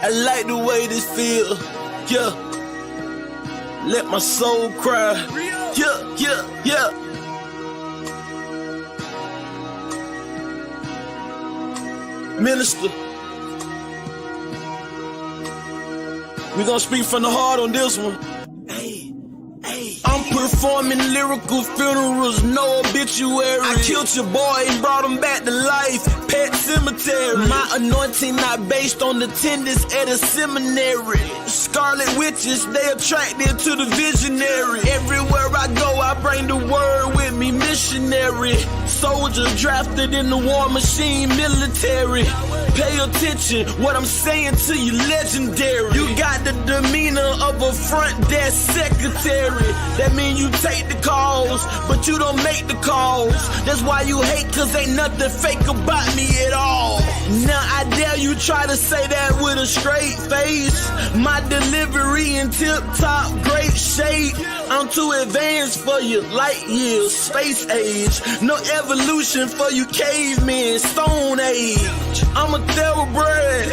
I like the way this feel, yeah. Let my soul cry, yeah, yeah, yeah. Minister, we gonna speak from the heart on this one. I'm performing lyrical funerals, no obituary. I killed your boy and brought him back to life, pet cemetery. My anointing not based on attendance at a seminary. Scarlet witches, they attracted to the visionary. Everywhere I go, I bring the word with me, missionary. Soldier drafted in the war machine, military. Pay attention, what I'm saying to you, legendary. You got the demeanor of a front desk secretary. That mean you take the calls, but you don't make the calls. That's why you hate, cause ain't nothing fake about me at all. Now I dare you try to say that with a straight face. My delivery in tip-top great shape. I'm too advanced for you, light years, space age. No evolution for you cavemen, stone age. I'm a thoroughbred,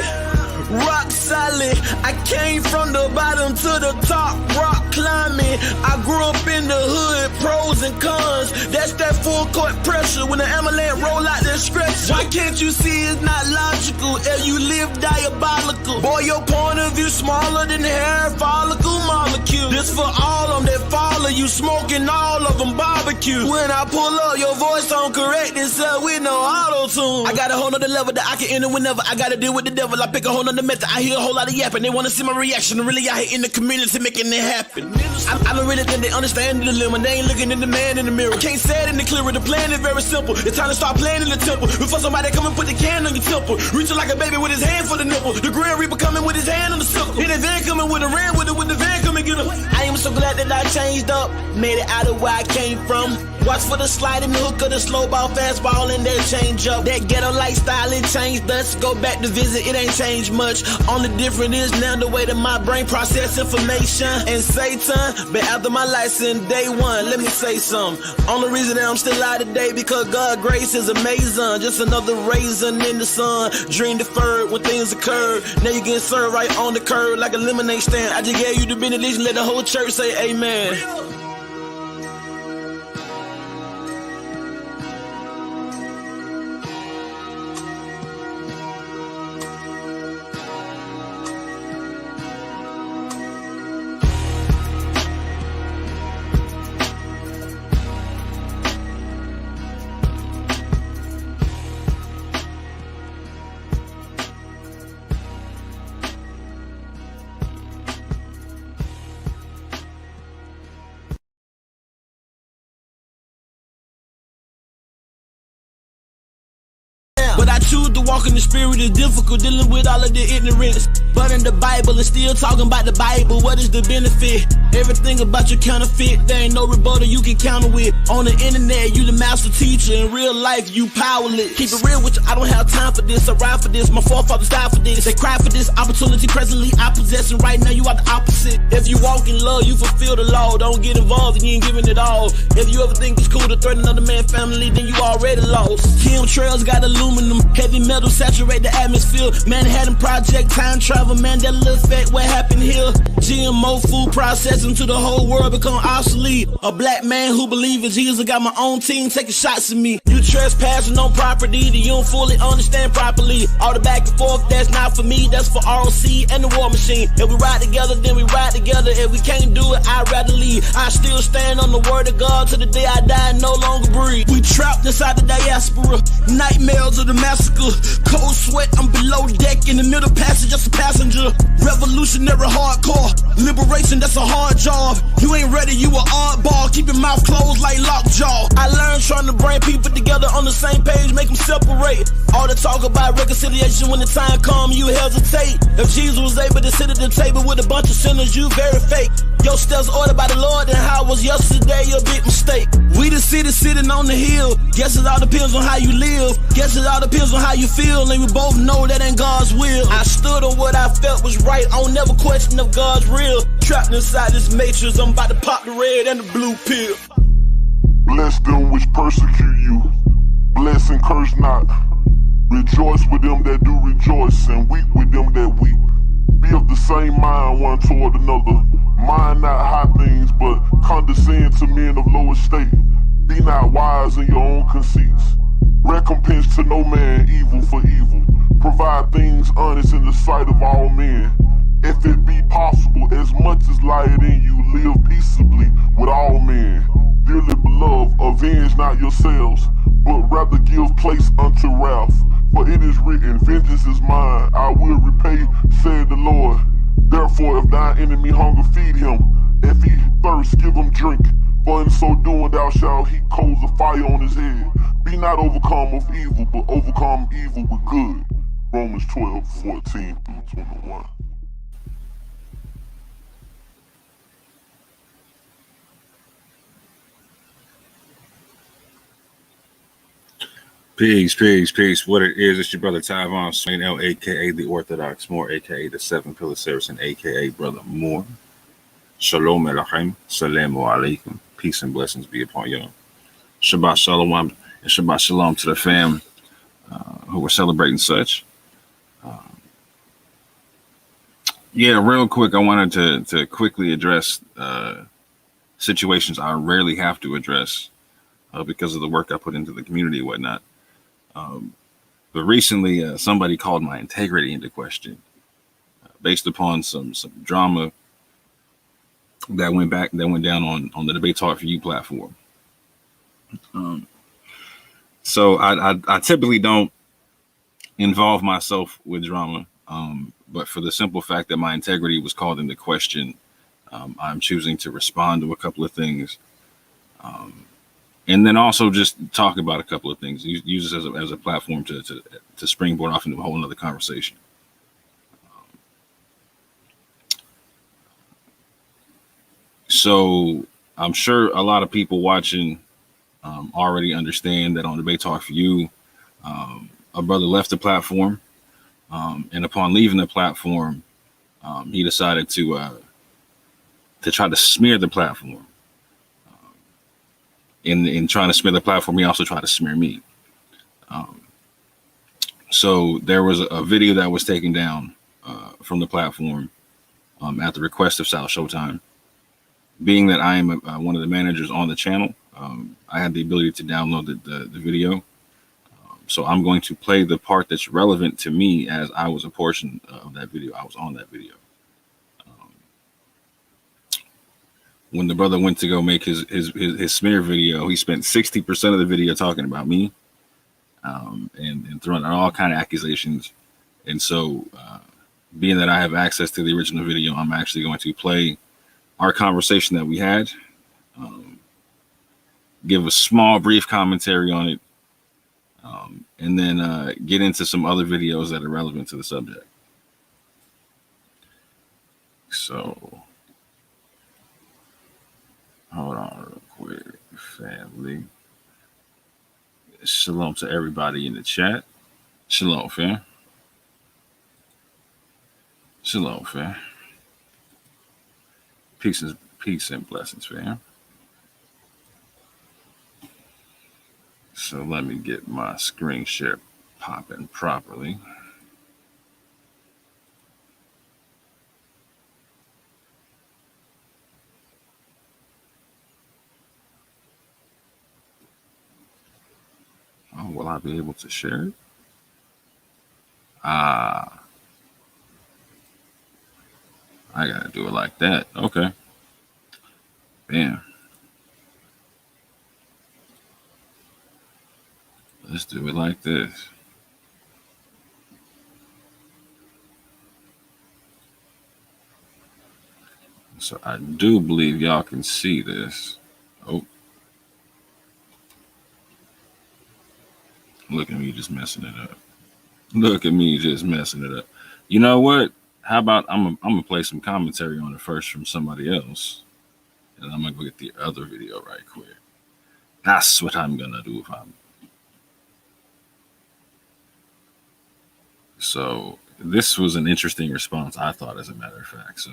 rock solid. I came from the bottom to the top, rock climbing. I grew up in the hood, pros and cons. That's that full court pressure when the AHMAYAN roll out that stretch. Why can't you see it's not logical? And you live diabolical. Boy, your point of view smaller than the hair follicle molecule. This for all of them that follow you, smoking all of them barbecue. When I pull up, your voice don't correct itself with no auto-tune. I got a whole nother level that I can enter whenever I gotta deal with the devil. I pick a whole nother method. I hear a whole lot of yapping. They wanna see my reaction. Really out here in the community making it happen. I don't really think they understand the dilemma. They ain't looking in the man in the mirror. I can't say it in the clearer. The plan is very simple. It's time to start playing in the temple. Before somebody come and put the can on your temple. Reaching like a baby with his hand for the nipple. The Grand Reaper coming with his hand on the sickle. Hit the van coming with a ram with it. When the van come and get him. I am so glad that I changed up. Made it out of where I came from. Watch for the slide and the hook of the slow ball, fastball, and that change up. That ghetto lifestyle, it changed us. Go back to visit, it ain't changed much. Only difference is now the way that my brain process information. And Satan, but after my license, day one, let me say something. Only reason that I'm still alive today because God's grace is amazing. Just another raisin in the sun. Dream deferred when things occur. Now you getting served right on the curb like a lemonade stand. I just gave you the benediction, let the whole church say amen. But I choose to walk in the spirit. It's difficult dealing with all of the ignorance. But in the Bible, it's still talking about the Bible. What is the benefit? Everything about your counterfeit. There ain't no rebuttal you can counter with. On the internet, you the master teacher. In real life, you powerless. Keep it real with you. I don't have time for this. I ride for this. My forefathers died for this. They cry for this opportunity. Presently, I possess. And right now, you are the opposite. If you walk in love, you fulfill the law. Don't get involved and you ain't giving it all. If you ever think it's cool to threaten another man's family, then you already lost. Chemtrails got aluminum. Heavy metal saturate the atmosphere. Manhattan Project, time travel, Mandela effect, what happened here? GMO food processing to the whole world become obsolete. A black man who believes in Jesus got my own team taking shots at me. You trespassing on property that you don't fully understand properly. All the back and forth, that's not for me, that's for ROC and the war machine. If we ride together, then we ride together. If we can't do it, I'd rather leave. I still stand on the word of God till the day I die and no longer breathe. We trapped inside the diaspora, nightmares of the massacre. Cold sweat, I'm below deck in the middle passage, just a passenger. Revolutionary hardcore, liberation, that's a hard job. You ain't ready, you a oddball. Keep your mouth closed like lockjaw. I learned trying to bring people together on the same page, make them separate. All the talk about reconciliation, when the time come, you hesitate. If Jesus was able to sit at the table with a bunch of sinners, you very fake. Your steps ordered by the Lord, and how it was yesterday, a big mistake. We the city sitting on the hill. Guess it all depends on how you live. Guess it all depends on how you feel, and we both know that ain't God's will. I stood on what I felt was right. I don't never question if God's real. Trapped inside this matrix, I'm about to pop the red and the blue pill. Bless them which persecute you. Bless and curse not. Rejoice with them that do rejoice, and weep with them that weep. same mind one toward another. Mind not high things, but condescend to men of low estate. Be not wise in your own conceits. Recompense to no man evil for evil. Provide things honest in the sight of all men. If it be possible, as much as lieth in you, live peaceably with all men. Dearly beloved, avenge not yourselves, but rather give place unto wrath. For it is written, vengeance is mine, I will repay, said the Lord. Therefore, if thine enemy hunger, feed him. If he thirst, give him drink. For in so doing thou shalt heap coals of fire on his head. Be not overcome of evil, but overcome evil with good. Romans 12:14-21. Peace. What it is, it's your brother Tyvon Swain L, aka the Orthodox Moor, aka the Seven Pillar Saracen, aka Brother Moore. Shalom Elohim, Salamu Alaikum. Peace and blessings be upon you. Shabbat Shalom and Shabbat Shalom to the fam who were celebrating such. Yeah, real quick, I wanted to quickly address situations I rarely have to address because of the work I put into the community and whatnot. But recently, somebody called my integrity into question based upon some drama that went down on the Debate Talk for You platform. So I typically don't involve myself with drama, but for the simple fact that my integrity was called into question, I'm choosing to respond to a couple of things. And then also just talk about a couple of things. Use this as a platform to springboard off into a whole other conversation. So I'm sure a lot of people watching already understand that on Debate Talk for You, a brother left the platform, and upon leaving the platform, he decided to try to smear the platform. In trying to smear the platform, he also tried to smear me. So there was a video that was taken down from the platform at the request of South Showtime. Being that I am one of the managers on the channel, I had the ability to download the video. So I'm going to play the part that's relevant to me, as I was a portion of that video. I was on that video. When the brother went to go make his smear video, he spent 60% of the video talking about me, and throwing out all kind of accusations. And so, being that I have access to the original video, I'm actually going to play our conversation that we had, give a small, brief commentary on it, and then get into some other videos that are relevant to the subject. So, hold on real quick, family. Shalom to everybody in the chat. Shalom, fam. Shalom, fam. Peace and blessings, fam. So let me get my screen share popping properly. Oh, will I be able to share it? I gotta do it like that. Okay. Bam. Let's do it like this. So I do believe y'all can see this. Oh. Look at me just messing it up. Look at me just messing it up. You know what? How about I'm gonna play some commentary on it first from somebody else, and I'm gonna go get the other video right quick. That's what I'm gonna do if I'm. So this was an interesting response, I thought, as a matter of fact. So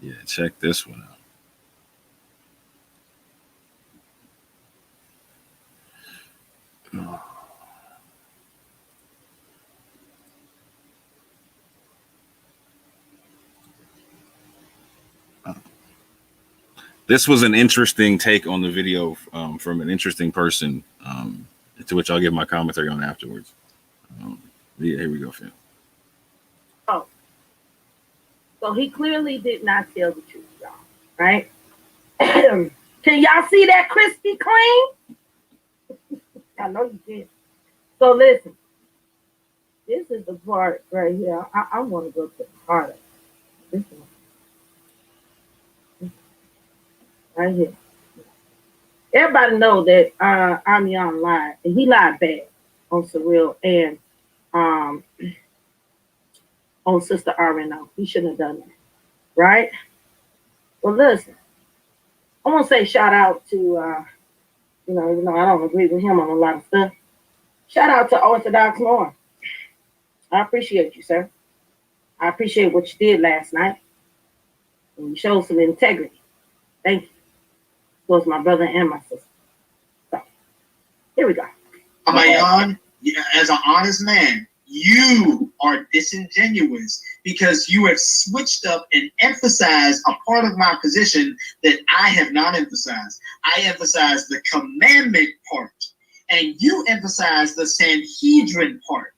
yeah, check this one out. Oh. this was an interesting take on the video from an interesting person, to which I'll give my commentary on afterwards. Yeah, here we go, fam. Oh, so he clearly did not tell the truth, y'all, right? Can y'all see that crispy clean? I know you can. So listen, this is the part right here. I want to go to the heart of it. This one. Right here. Everybody know that AHMAYAN lied, and he lied bad on Surreal and on Sister RNO. He shouldn't have done that, right? Well, listen, I want to say shout out to, you know, even though I don't agree with him on a lot of stuff, shout out to Orthodox Lauren. I appreciate you, sir. I appreciate what you did last night. And you showed some integrity. Thank you. Was my brother and my sister. So, here we go. AHMAYAN, as an honest man, you are disingenuous because you have switched up and emphasized a part of my position that I have not emphasized. I emphasize the commandment part, and you emphasize the Sanhedrin part.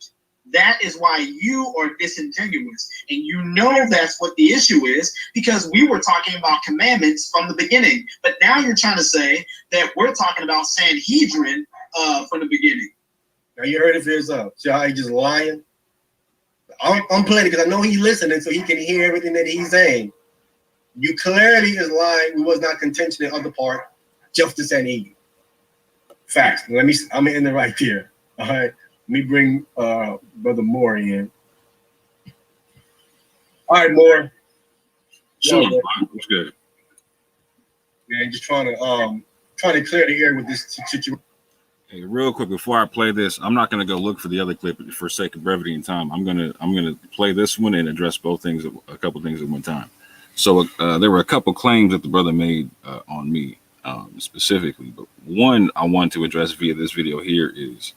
That is why you are disingenuous. And you know that's what the issue is, because we were talking about commandments from the beginning. But now you're trying to say that we're talking about Sanhedrin from the beginning. Now you heard it for yourself. See how he just lying? I'm playing it because I know he's listening so he can hear everything that he's saying. You clearly is lying. We was not contention in other part, just the Sanhedrin. Facts. I'm in the right here. All right. Let me bring Brother Moore in. All right, Moore. Sure, what's good? Yeah, just trying to clear the air with this situation. Hey, real quick before I play this, I'm not going to go look for the other clip for sake of brevity and time. I'm gonna play this one and address both things, a couple things at one time. So there were a couple claims that the brother made on me specifically, but one I want to address via this video here is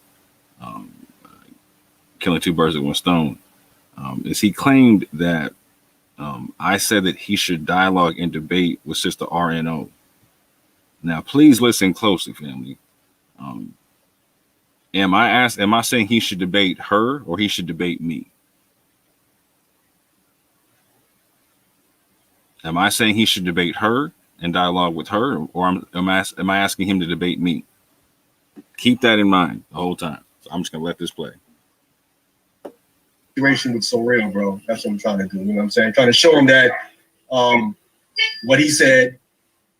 killing two birds with one stone. Is he claimed that I said that he should dialogue and debate with Sister RNO. Now, please listen closely, family. Am I saying he should debate her or he should debate me? Am I saying he should debate her and dialogue with her, or am I asking him to debate me? Keep that in mind the whole time. So I'm just gonna let this play. Situation with so real, bro. That's what I'm trying to do. You know what I'm saying? Trying to show him that what he said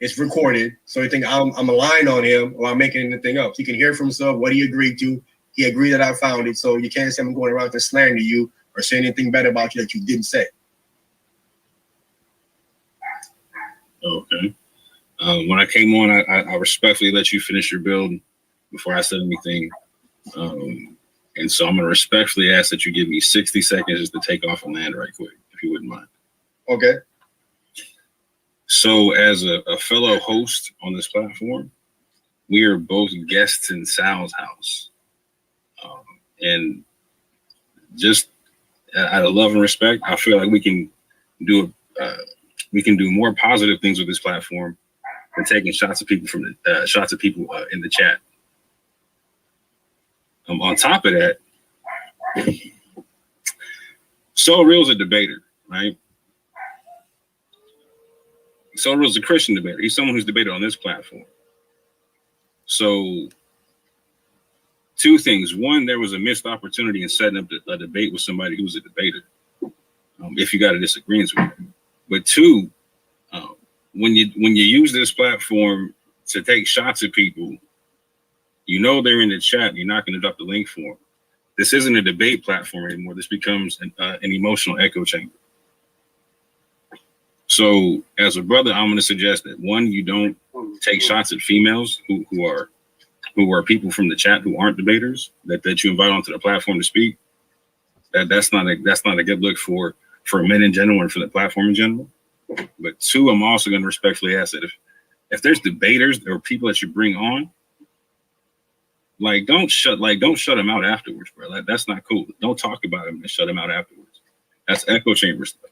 is recorded, so he think I'm lying on him or I'm making anything up. He can hear from himself what he agreed to. He agreed that I found it, so you can't say I'm going around to slander you or say anything bad about you that you didn't say. Okay. When I came on, I respectfully let you finish your build before I said anything. And so I'm going to respectfully ask that you give me 60 seconds just to take off and land right quick, if you wouldn't mind. Okay. So as a fellow host on this platform, we are both guests in Sal's house. And just out of love and respect, I feel like we can do more positive things with this platform than taking shots of people from the shots of people in the chat. On top of that, So Real's a debater, right? So Real's a Christian debater. He's someone who's debated on this platform. So two things. One, there was a missed opportunity in setting up a debate with somebody who's a debater, if you got a disagreement with him. But two, when you use this platform to take shots at people, you know they're in the chat. You're not going to drop the link for them. This isn't a debate platform anymore. This becomes an emotional echo chamber. So as a brother, I'm going to suggest that one, you don't take shots at females who are people from the chat who aren't debaters that you invite onto the platform to speak. That's not a good look for men in general and for the platform in general. But two, I'm also going to respectfully ask that if there's debaters or people that you bring on, don't shut them out afterwards, bro. That's not cool. Don't talk about them and shut them out afterwards. That's echo chamber stuff.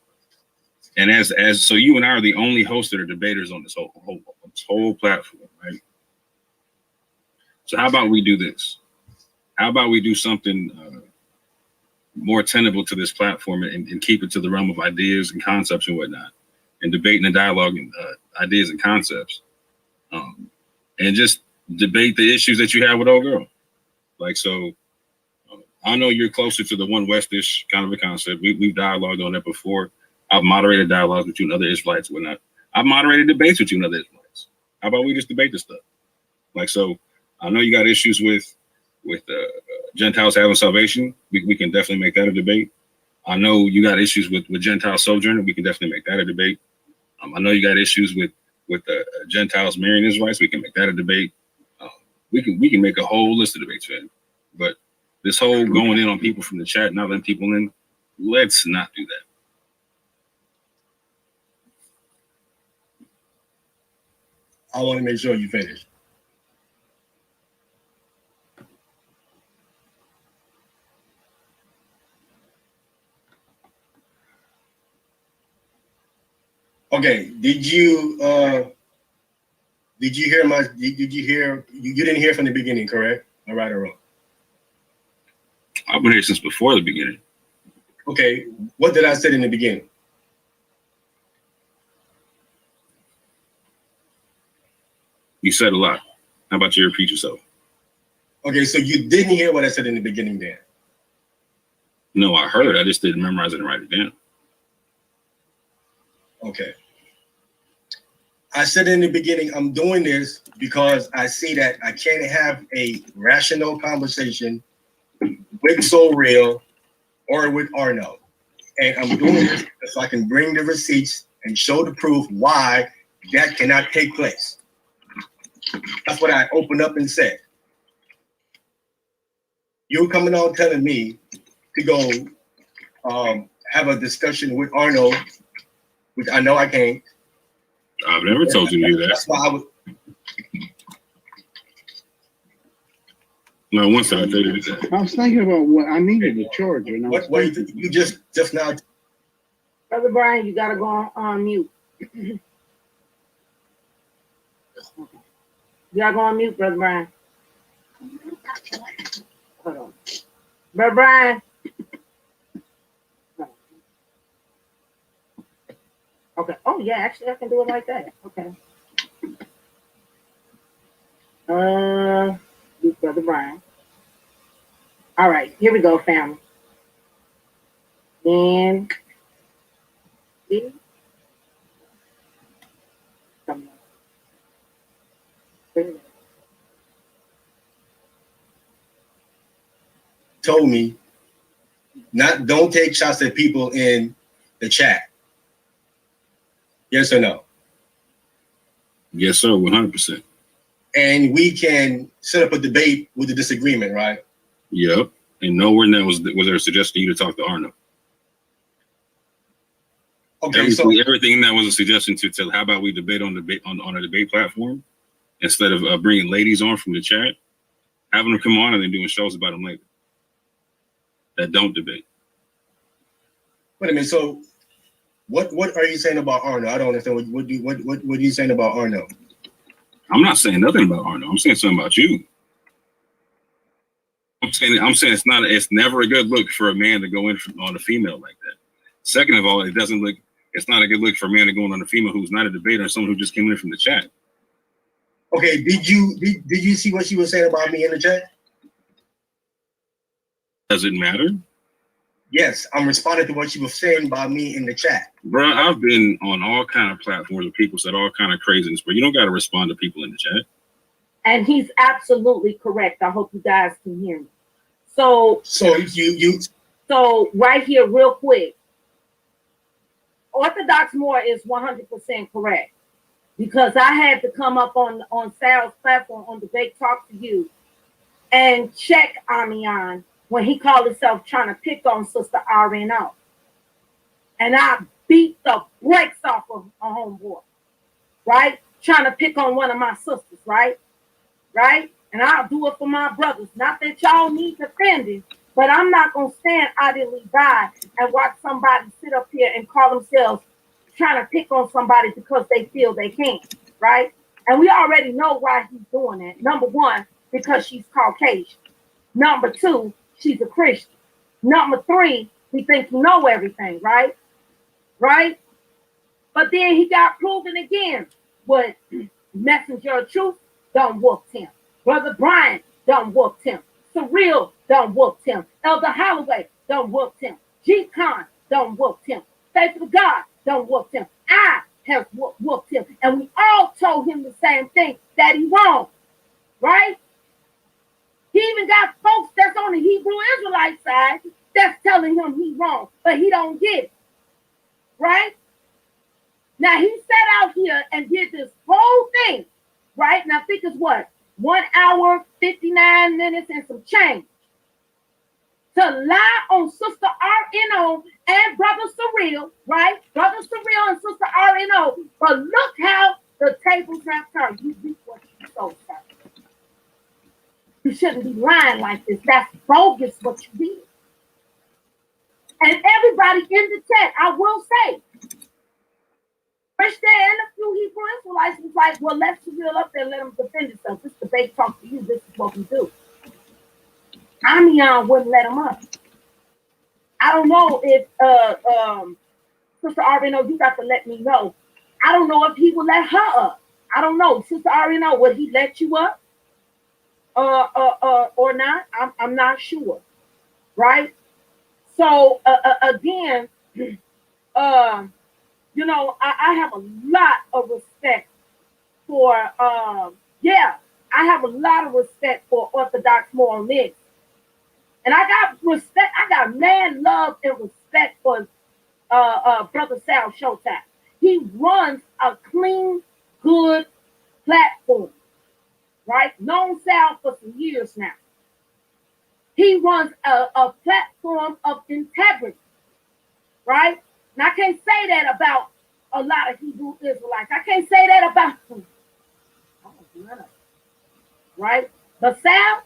And as so you and I are the only hosts that are debaters on this whole this whole platform, right? So how about we do this? How about we do something more tenable to this platform and keep it to the realm of ideas and concepts and whatnot, and debate and dialogue and ideas and concepts, and just debate the issues that you have with old girl. Like, so I know you're closer to the one Westish kind of a concept. We've dialogued on that before. I've moderated dialogues with you and other Israelites and whatnot. I've moderated debates with you and other Israelites. How about we just debate this stuff? Like, so I know you got issues with Gentiles having salvation. We can definitely make that a debate. I know you got issues with Gentile sojourning. We can definitely make that a debate. I know you got issues with Gentiles marrying Israelites. We can make that a debate. We can make a whole list of debates, man. But this whole going in on people from the chat, not letting people in, let's not do that. I want to make sure you finish. Okay, did you hear my, you didn't hear from the beginning, correct? Am I right or wrong? I've been here since before the beginning. Okay, what did I say in the beginning? You said a lot. How about you repeat yourself? Okay, so you didn't hear what I said in the beginning then? No, I heard. I just didn't memorize it and write it down. Okay. I said in the beginning, I'm doing this because I see that I can't have a rational conversation with So Real or with Arno. And I'm doing this so I can bring the receipts and show the proof why that cannot take place. That's what I opened up and said. You're coming on telling me to go have a discussion with Arno, which I know I can't. I've never told you to do that. That's why I was. No, once I tell you that. I was thinking about what I needed a charger. And What you just now. Brother Brian, you gotta go on mute. You gotta go on mute, Brother Brian. Hold on. Brother Brian. Okay. Oh yeah, actually I can do it like that. Okay. Brother Brian. All right, here we go, family. And told me don't take shots at people in the chat. Yes or no? Yes, sir, 100%. And we can set up a debate with the disagreement, right? Yep. And nowhere in that was there a suggestion you to talk to Arno. Okay, so everything that was a suggestion to tell. How about we debate on a debate platform instead of bringing ladies on from the chat, having them come on and then doing shows about them later that don't debate. wait a minute. So what are you saying about Arno? I don't understand. What are you saying about Arno? I'm not saying nothing about Arno. I'm saying something about you. I'm saying it's never a good look for a man to go in on a female like that. Second of all, it's not a good look for a man to go in on a female who's not a debater or someone who just came in from the chat. Okay, did you see what she was saying about me in the chat? Does it matter? Yes, I'm responding to what she was saying about me in the chat. Bro, I've been on all kind of platforms where people said all kind of craziness, but you don't got to respond to people in the chat. And he's absolutely correct. I hope you guys can hear me. So right here, real quick, Orthodox Moore is 100% correct, because I had to come up on Sal's platform on Debate Talk to You and check AHMAYAN when he called himself trying to pick on Sister RNO. And I beat the brakes off of a homeboy, right? Trying to pick on one of my sisters, right? Right? And I'll do it for my brothers. Not that y'all need defending, but I'm not going to stand idly by and watch somebody sit up here and call themselves trying to pick on somebody because they feel they can, right? And we already know why he's doing that. Number one, because she's Caucasian. Number two, she's a Christian. Number three, he thinks he know everything, right? Right? But then he got proven again. But Messenger of Truth done whooped him. Brother Brian done whooped him. Surreal done whooped him. Elder Holloway done whooped him. G-Con done whooped him. Faith of God done whooped him. I have whooped him. And we all told him the same thing, that he wrong. Right? He even got folks that's on the Hebrew Israelite side that's telling him he's wrong, but he don't get it. Right? Now he sat out here and did this whole thing, right? And I think it's what? 1 hour, 59 minutes and some change. To lie on Sister RNO and Brother Surreal, right? Brother Surreal and Sister RNO. But look how the tables have turned. You reap what you sow, sir. You shouldn't be lying like this. That's bogus what you did. And everybody in the chat, I will say, Christian and a few Hebrew Israelites was like, well, let's Surreal up there and let him defend himself. This debate talk to you. This is what we do. AHMAYAN wouldn't let him up. I don't know if Sister Arvino, you got to let me know. I don't know if he would let her up. I don't know. Sister Arvino, would he let you up? Or not? I'm not sure. Right? So again, you know, I have a lot of respect for I have a lot of respect for Orthodox moral men. And I got respect, I got man love and respect for Brother Sal Showtime. He runs a clean, good platform, right? Known Sal for some years now. He runs a platform of integrity, right? And I can't say that about a lot of Hebrew Israelites. I can't say that about them. Right? But Sal,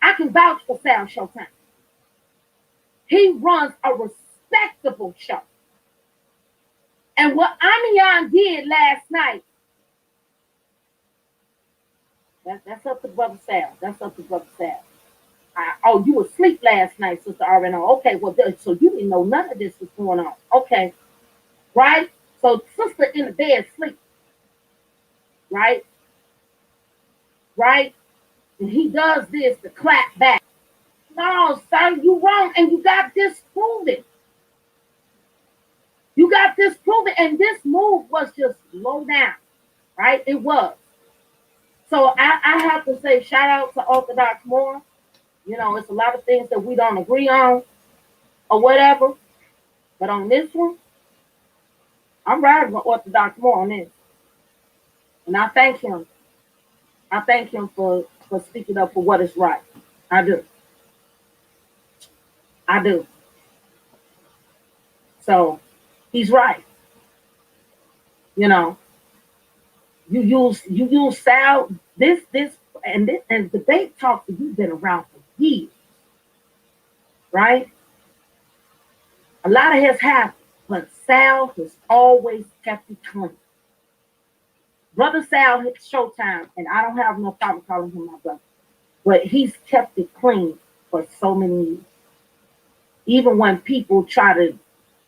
I can vouch for Sal Showtime. He runs a respectable show. And what AHMAYAN did last night, that's up to Brother Sal. That's up to Brother Sal. Oh, you were asleep last night, Sister RNO. Okay, well, so you didn't know none of this was going on. Okay, right? So sister in the bed sleep. Right? Right? And he does this to clap back. No, sir, you wrong, and you got disproven. You got disproven, and this move was just low down, right? It was. So I have to say, shout out to Orthodox more. You know, it's a lot of things that we don't agree on or whatever. But on this one, I'm riding with Orthodox more on this. And I thank him. I thank him for speaking up for what is right. I do. I do. So he's right. You know, you use Sal, this and debate talk that you've been around for years, right? A lot has happened, but Sal has always kept it clean. Brother Sal hit Showtime, and I don't have no problem calling him my brother, but he's kept it clean for so many years. Even when people try to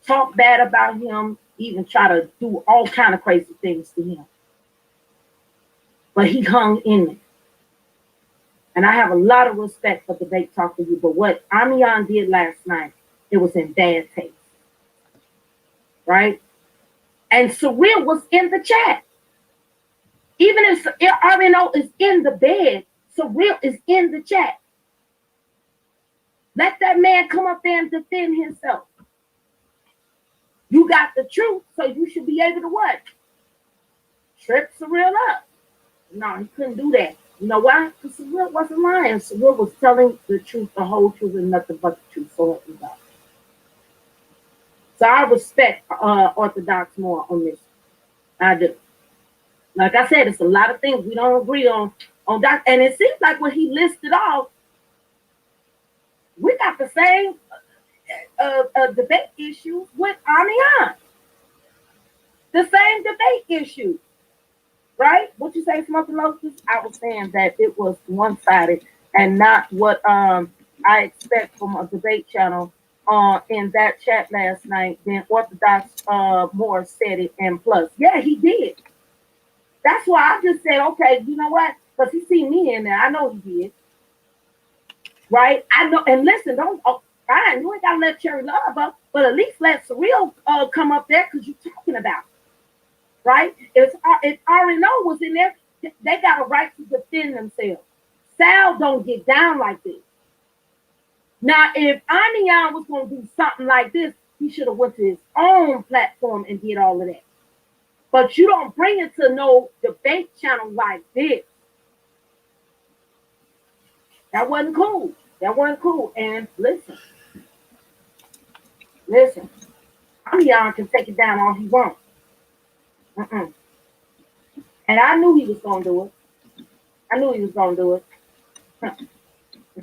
talk bad about him, even try to do all kind of crazy things to him. But he hung in there. And I have a lot of respect for debate talk to you, but what AHMAYAN did last night, it was in bad taste. Right? And Surreal was in the chat. Even if RNO is in the bed, Surreal is in the chat. Let that man come up there and defend himself. You got the truth, so you should be able to what? Trip Surreal up. No, he couldn't do that. You know why? Because Surreal wasn't lying. Surreal was telling the truth, the whole truth, and nothing but the truth. So help me God. So I respect Orthodox more on this. I do. Like I said, it's a lot of things we don't agree on that. And it seems like when he listed off, we got the same debate issues with AHMAYAN. The same debate issue. Right? What you say, Smoking Locusts? I was saying that it was one-sided and not what I expect from a debate channel in that chat last night. Then Orthodox Moore said it, and plus, yeah, he did. That's why I just said, okay, you know what? Because he seen me in there. I know he did. Right? I know. And listen, don't. Oh, fine, you ain't got to let Cherry Love up, but at least let Surreal come up there because you're talking about it. Right? If RNO was in there, they got a right to defend themselves. Sal don't get down like this. Now, if AHMAYAN was going to do something like this, he should have went to his own platform and did all of that. But you don't bring it to no debate channel like this. That wasn't cool. That wasn't cool. And listen, AHMAYAN can take it down all he wants. And I knew he was going to do it.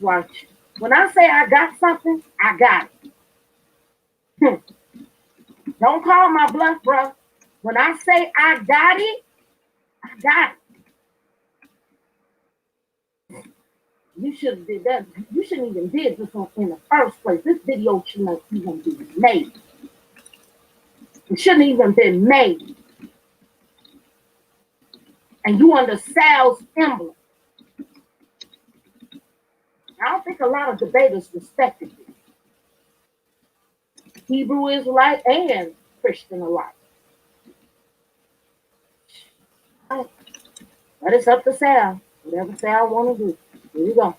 Watch. When I say I got something, I got it. Don't call my bluff, bro. When I say I got it, I got it. You should have did that. You shouldn't even did this one in the first place. This video shouldn't even be made. It shouldn't even been made. And you under Sal's emblem. I don't think a lot of debaters respected this. Hebrew Israelite and Christian alike. Right. But it's up to Sal. Whatever Sal want to do. Here you go.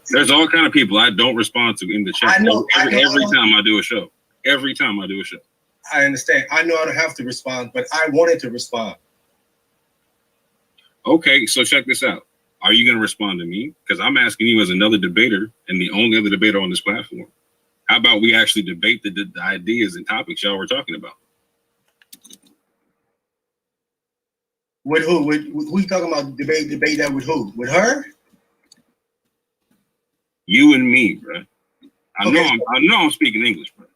There's all kind of people I don't respond to in the chat. Every time I do a show. Every time I do a show. I understand. I know I don't have to respond, but I wanted to respond. Okay, so check this out. Are you going to respond to me? Because I'm asking you as another debater and the only other debater on this platform. How about we actually debate the ideas and topics y'all were talking about? With who? With who you talking about? Debate that with who? With her? You and me, bro. I know I'm speaking English, bro.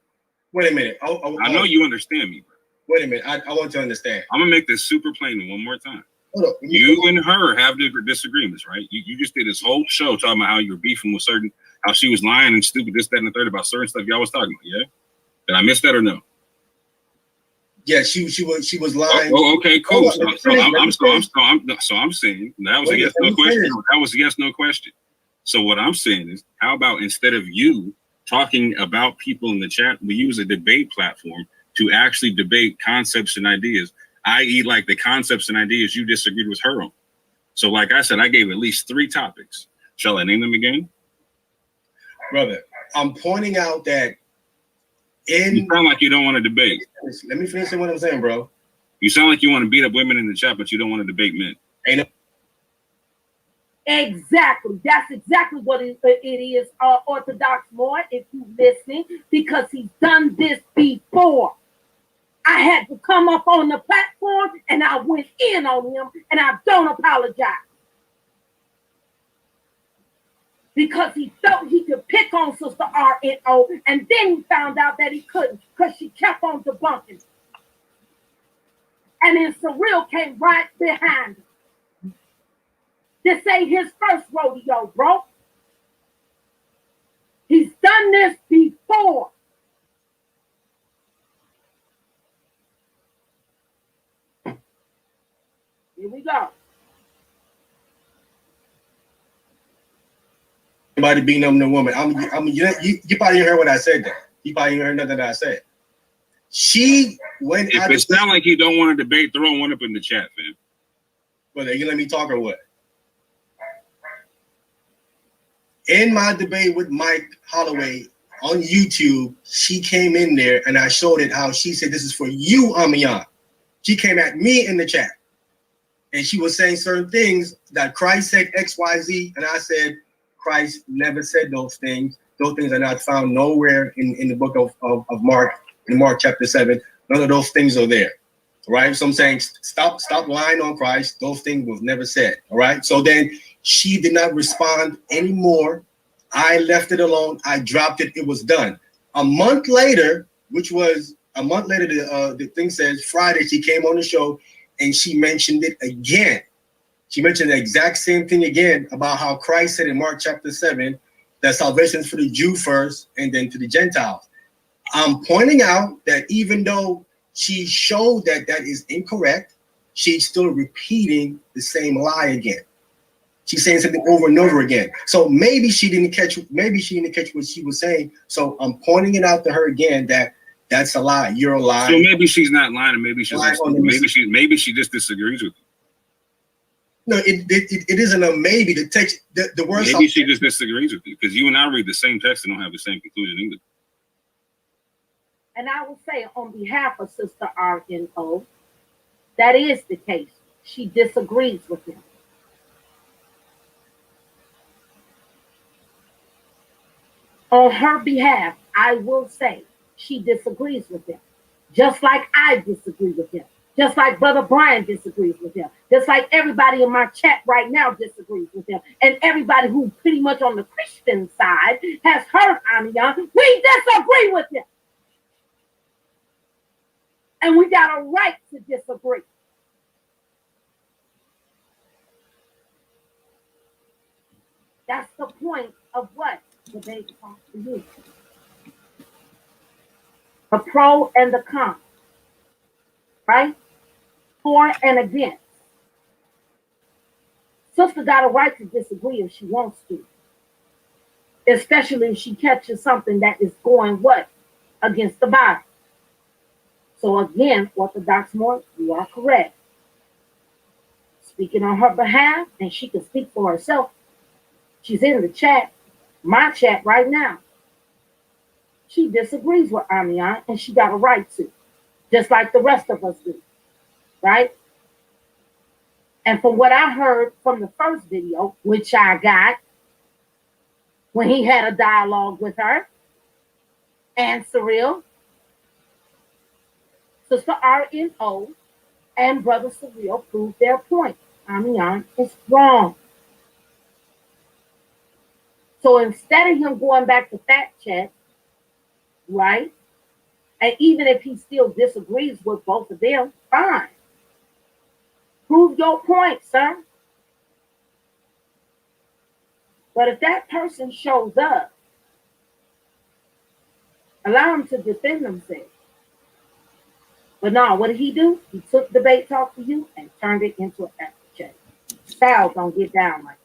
Wait a minute. I know you understand me, bro. Wait a minute. I want to understand. I'm gonna make this super plain one more time. Hold up. You and her have disagreements, right? You just did this whole show talking about how you were beefing with how she was lying and stupid, this, that, and the third about certain stuff y'all was talking about. Yeah, did I miss that or no? Yeah, she was lying. Oh, okay, cool. So I'm saying that was a yes no question. That was a yes no question. So what I'm saying is, how about instead of you talking about people in the chat, we use a debate platform to actually debate concepts and ideas, i.e. like the concepts and ideas you disagreed with her on. So like I said, I gave at least 3 topics. Shall I name them again? Brother, I'm pointing out that you sound like you don't want to debate. Let me finish what I'm saying, bro. You sound like you want to beat up women in the chat, but you don't want to debate men. Exactly. That's exactly what it is, Orthodox Moore, if you listening, because he's done this before. I had to come up on the platform and I went in on him, and I don't apologize. Because he felt he could pick on Sister RNO, and then he found out that he couldn't because she kept on debunking. And then Surreal came right behind him. This ain't his first rodeo, bro. He's done this before. Here we go. Somebody beating up the woman. You probably didn't hear what I said there. You probably didn't hear nothing that I said. She went. If it sounds like you don't want to debate, throw one up in the chat, fam. Whether you let me talk or what? In my debate with Mike Holloway on YouTube, she came in there and I showed it how she said, "This is for you, AHMAYAN." She came at me in the chat and she was saying certain things that Christ said X, Y, Z, and I said Christ never said those things. Those things are not found nowhere in the book of Mark, in Mark chapter 7. None of those things are there. All right. So I'm saying stop lying on Christ. Those things was never said. All right. So then she did not respond anymore. I left it alone. I dropped it. It was done. A month later, which was a month later. The thing says Friday she came on the show and she mentioned it again. She mentioned the exact same thing again about how Christ said in Mark chapter 7 that salvation is for the Jew first and then to the Gentiles. I'm pointing out that even though she showed that that is incorrect, she's still repeating the same lie again. She's saying something over and over again. So maybe she didn't catch what she was saying. So I'm pointing it out to her again that that's a lie. You're a lie. So maybe she's not lying, and maybe she just disagrees with you. No, it isn't a maybe. The text, the word. Maybe she just disagrees with you because you and I read the same text and don't have the same conclusion either. And I will say on behalf of Sister RNO, that is the case. She disagrees with him. On her behalf, I will say she disagrees with him. Just like I disagree with him. Just like Brother Brian disagrees with him. Just like everybody in my chat right now disagrees with him. And everybody who pretty much on the Christian side has heard AHMAYAN. We disagree with him. And we got a right to disagree. That's the point of what debate talks to you. The pro and the con. Right? For and against. Sister got a right to disagree if she wants to. Especially if she catches something that is going what? Against the Bible. So again, Orthodox Moor, you are correct. Speaking on her behalf, and she can speak for herself. She's in the chat, my chat right now. She disagrees with AHMAYAN, and she got a right to. Just like the rest of us do. Right? And from what I heard from the first video, which I got, when he had a dialogue with her, and Cyril, Sister RNO and Brother Cyril proved their point. AHMAYAN is wrong. So instead of him going back to fact check, right? And even if he still disagrees with both of them, fine. Prove your point, sir. But if that person shows up, allow him to defend themselves. But no, what did he do? He took debate talk to you and turned it into an after check. Styles don't get down like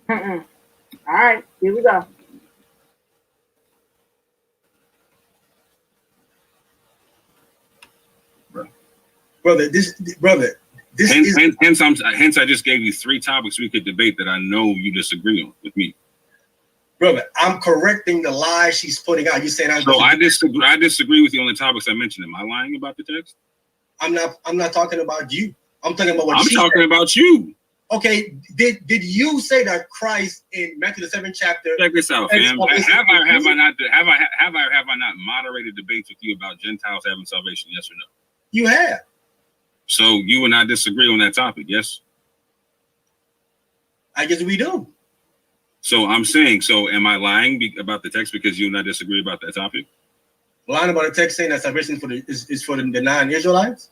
that. All right, here we go. Brother, this hence I just gave you 3 topics we could debate that I know you disagree on with me. Brother, I'm correcting the lie she's putting out. You saying I disagree with you on the topics I mentioned. Am I lying about the text? I'm not talking about you. I'm talking about what I'm talking about you. Okay, did you say that Christ in Matthew the 7th chapter? Check this out, fam. Have I not moderated debates with you about Gentiles having salvation? Yes or no? You have. So you and I disagree on that topic, yes? I guess we do. So I'm saying, so am I lying about the text because you and I disagree about that topic? Lying about the text saying that salvation is for the non-Israelites?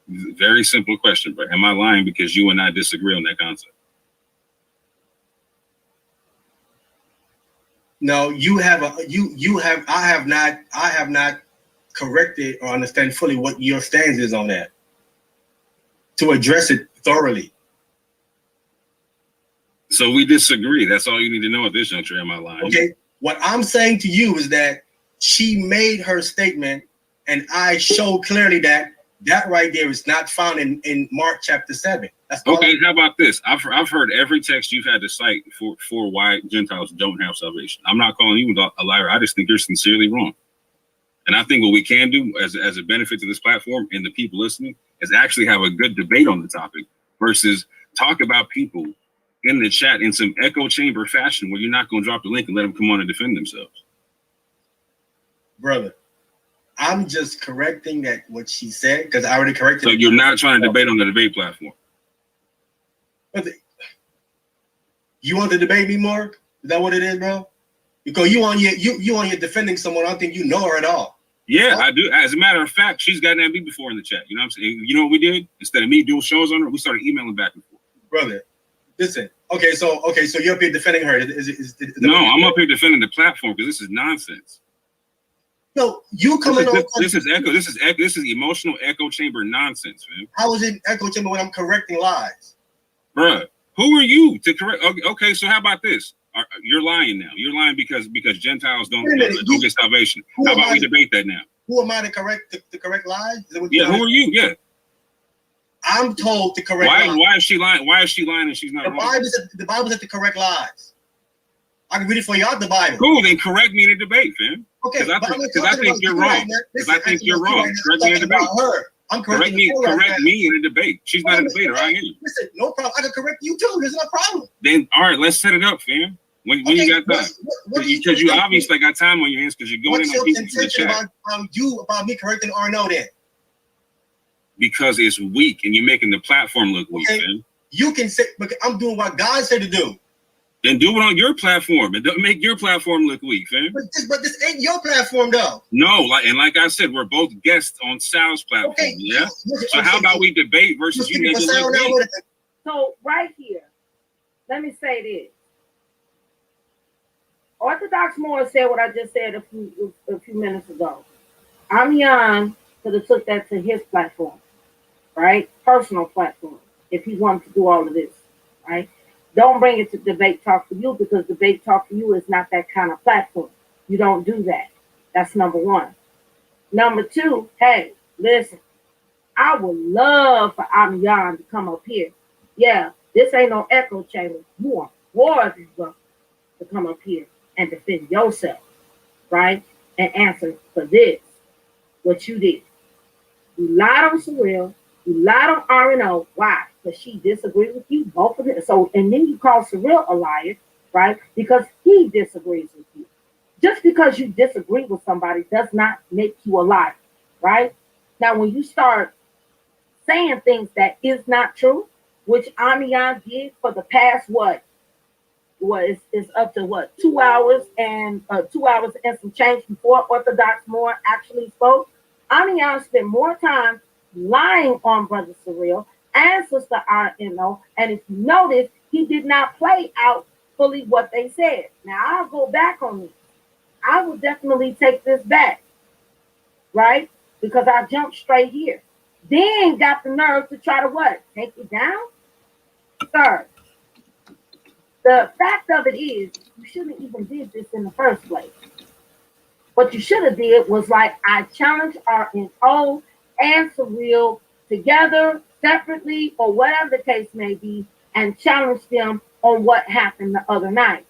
Very simple question, but am I lying because you and I disagree on that concept? No, I have not corrected or understand fully what your stance is on that to address it thoroughly. So we disagree. That's all you need to know at this juncture. Am I lying? Okay. What I'm saying to you is that she made her statement, and I showed clearly that right there is not found in Mark chapter 7. That's okay. How about this? I've heard every text you've had to cite for why Gentiles don't have salvation. I'm not calling you a liar. I just think you're sincerely wrong. And I think what we can do as a benefit to this platform and the people listening is actually have a good debate on the topic versus talk about people in the chat in some echo chamber fashion where you're not going to drop the link and let them come on and defend themselves. Brother, I'm just correcting that what she said because I already corrected. So you're not trying to debate on the debate platform. You want to debate me, Mark? Is that what it is, bro? Because you on here defending someone I don't think you know her at all. Yeah, I do. As a matter of fact, she's gotten at me before in the chat. You know what I'm saying? You know what we did? Instead of me doing shows on her, we started emailing back and forth. Brother, listen. Okay, so you're up here defending her. No, I'm up here defending the platform because this is nonsense. No, you coming on. This is echo. This is emotional echo chamber nonsense, man. How is it echo chamber when I'm correcting lies? Bruh, who are you to correct? Okay, so how about this? You're lying now. You're lying because Gentiles don't get salvation. How about we debate that now? Who am I to correct lies? Yeah, who are you? Yeah. I'm told to correct lies. Why is she lying? Why is she lying and she's not wrong? The Bible said to correct lies. I can read it for you out the Bible. Cool, then correct me in a debate, fam. Okay, because I think you're wrong. Because I think you're wrong. Correct me in a debate. Correct me in a debate. She's not a debater. I am. Listen, no problem. I can correct you too. There's no problem. Then all right, let's set it up, fam. When you got time, because you obviously got time on your hands because you're going in on people in the chat. About me correcting Arno then? Because it's weak and you're making the platform look weak, man. You can say, but I'm doing what God said to do. Then do it on your platform and don't make your platform look weak, fam. But this ain't your platform, though. No, like I said, we're both guests on Sal's platform. Okay, yeah. So how about we debate versus you make it look weak? So right here, let me say this. Orthodox Moore said what I just said a few minutes ago. AHMAYAN could have took that to his platform, right? Personal platform, if he wanted to do all of this, right? Don't bring it to Debate Talk for You because Debate Talk for You is not that kind of platform. You don't do that. That's number one. Number two, hey, listen, I would love for AHMAYAN to come up here. Yeah, this ain't no echo chamber. You are worthy to come up here and defend yourself, right? And answer for this, what you did. You lied on Surreal, you lied on RNO. Why? Because she disagreed with you, both of them. So, and then you call Surreal a liar, right? Because he disagrees with you. Just because you disagree with somebody does not make you a liar, right? Now, when you start saying things that is not true, which AHMAYAN did for the past it's up to 2 hours and 2 hours and some change before Orthodox Moore actually spoke. AHMAYAN spent more time lying on Brother Surreal and Sister RNO, and if you notice, he did not play out fully what they said. Now I'll go back on this. I will definitely take this back, right? Because I jumped straight here. Then got the nerve to try to what? Take it down? Sir, the fact of it is, you shouldn't even did this in the first place. What you should have did was like, I challenge RNO and Surreal together, separately, or whatever the case may be, and challenge them on what happened the other night.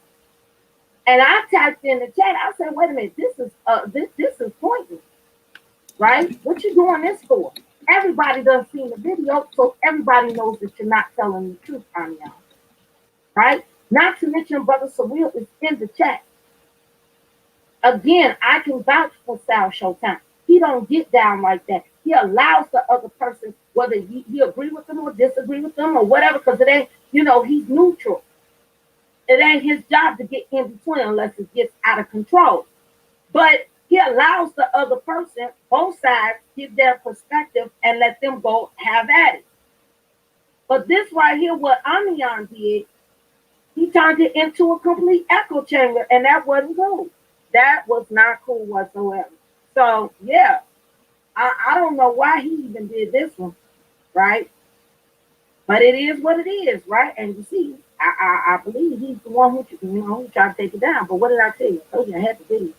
And I typed in the chat, I said, wait a minute, this is pointless, right? What you doing this for? Everybody done seen the video, so everybody knows that you're not telling the truth, AHMAYAN, right? Not to mention Brother Surreal is in the chat. Again, I can vouch for Sal Showtime. He don't get down like that. He allows the other person, whether he agree with them or disagree with them or whatever, because it ain't, he's neutral. It ain't his job to get in between unless it gets out of control. But he allows the other person, both sides, give their perspective and let them go have at it. But this right here, what AHMAYAN did, he turned it into a complete echo chamber, and that wasn't cool. That was not cool whatsoever. So, yeah, I don't know why he even did this one, right? But it is what it is, right? And you see, I believe he's the one who tried to take it down. But what did I tell you? I told you I had the video,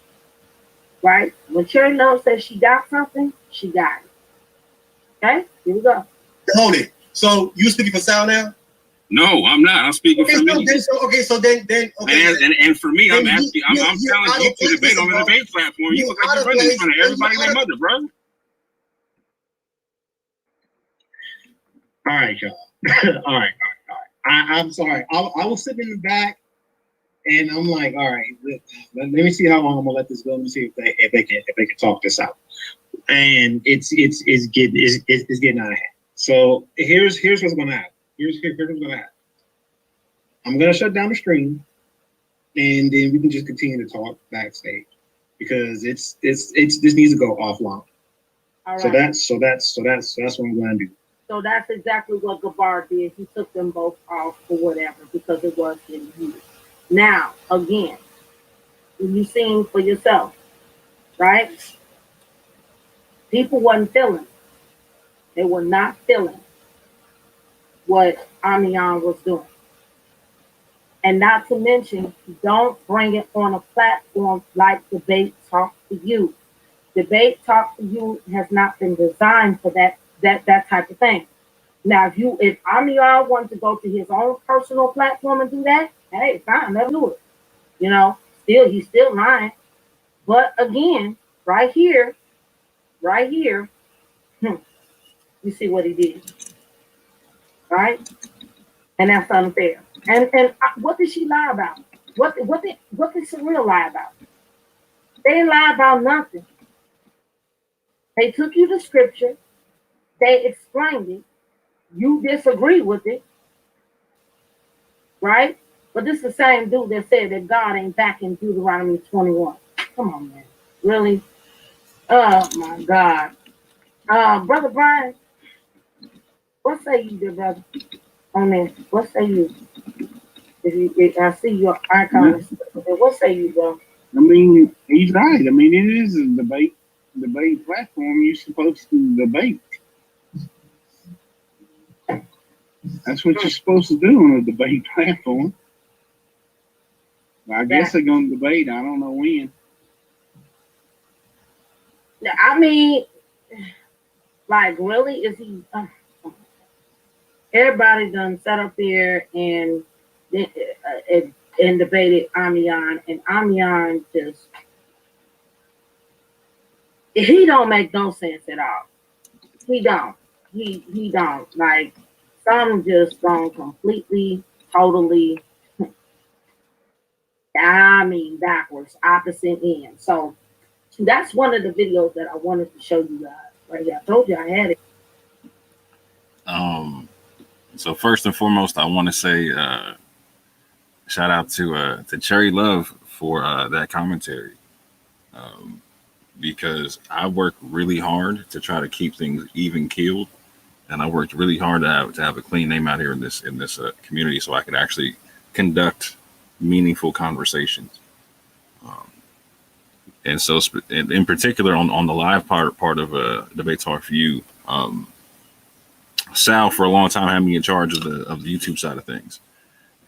right? When Cherry Love says she got something, she got it. Okay, here we go. Hold it. So you speaking for Sal now? No, I'm not. I'm speaking for me. And for me, I'm asking. I'm telling you to debate on the debate platform. You look like you're running in front of everybody and their mother, bro. All right, y'all. All right. I'm sorry. I was sitting in the back, and I'm like, all right, let me see how long I'm gonna let this go. Let me see if they can talk this out. And it's getting out of hand. So here's what's gonna happen. Here's what's gonna happen. I'm gonna shut down the stream, and then we can just continue to talk backstage because it's this needs to go offline. All right. So that's what I'm going to do. So that's exactly what Gabar did. He took them both off or whatever because it was getting heated. Now, again, you seen for yourself, right? People wasn't feeling. They were not feeling what AHMAYAN was doing. And not to mention, don't bring it on a platform like Debate Talk to You. Debate Talk to You has not been designed for that type of thing. Now, if AHMAYAN wanted to go to his own personal platform and do that, hey, fine, let him do it. You know, he's still lying. But again, right here, you see what he did, right? And that's unfair. And what did she lie about? What did Surreal lie about? They didn't lie about nothing. They took you to scripture. They explained it. You disagree with it, right? But this is the same dude that said that God ain't back in Deuteronomy 21. Come on, man. Really? Oh, my God. Brother Brian, what say you, dear brother? On there, what say you? If I see your icon, what say you, bro? I mean, he's right. I mean, it is a debate platform. You're supposed to debate. That's what you're supposed to do on a debate platform. I guess they're going to debate. I don't know when. I mean, like, really? Is he? Everybody done sat up there and debated AHMAYAN, and AHMAYAN just, he don't make no sense at all. He don't. He don't. Like, some just gone completely, totally, backwards, opposite end. So that's one of the videos that I wanted to show you guys. Right here. I told you I had it. So first and foremost, I want to say shout out to Cherry Love for that commentary, because I work really hard to try to keep things even keeled, and I worked really hard to have a clean name out here in this community, so I could actually conduct meaningful conversations. And so, in particular, on the live part of Debate Talk for You, Sal for a long time had me in charge of the YouTube side of things,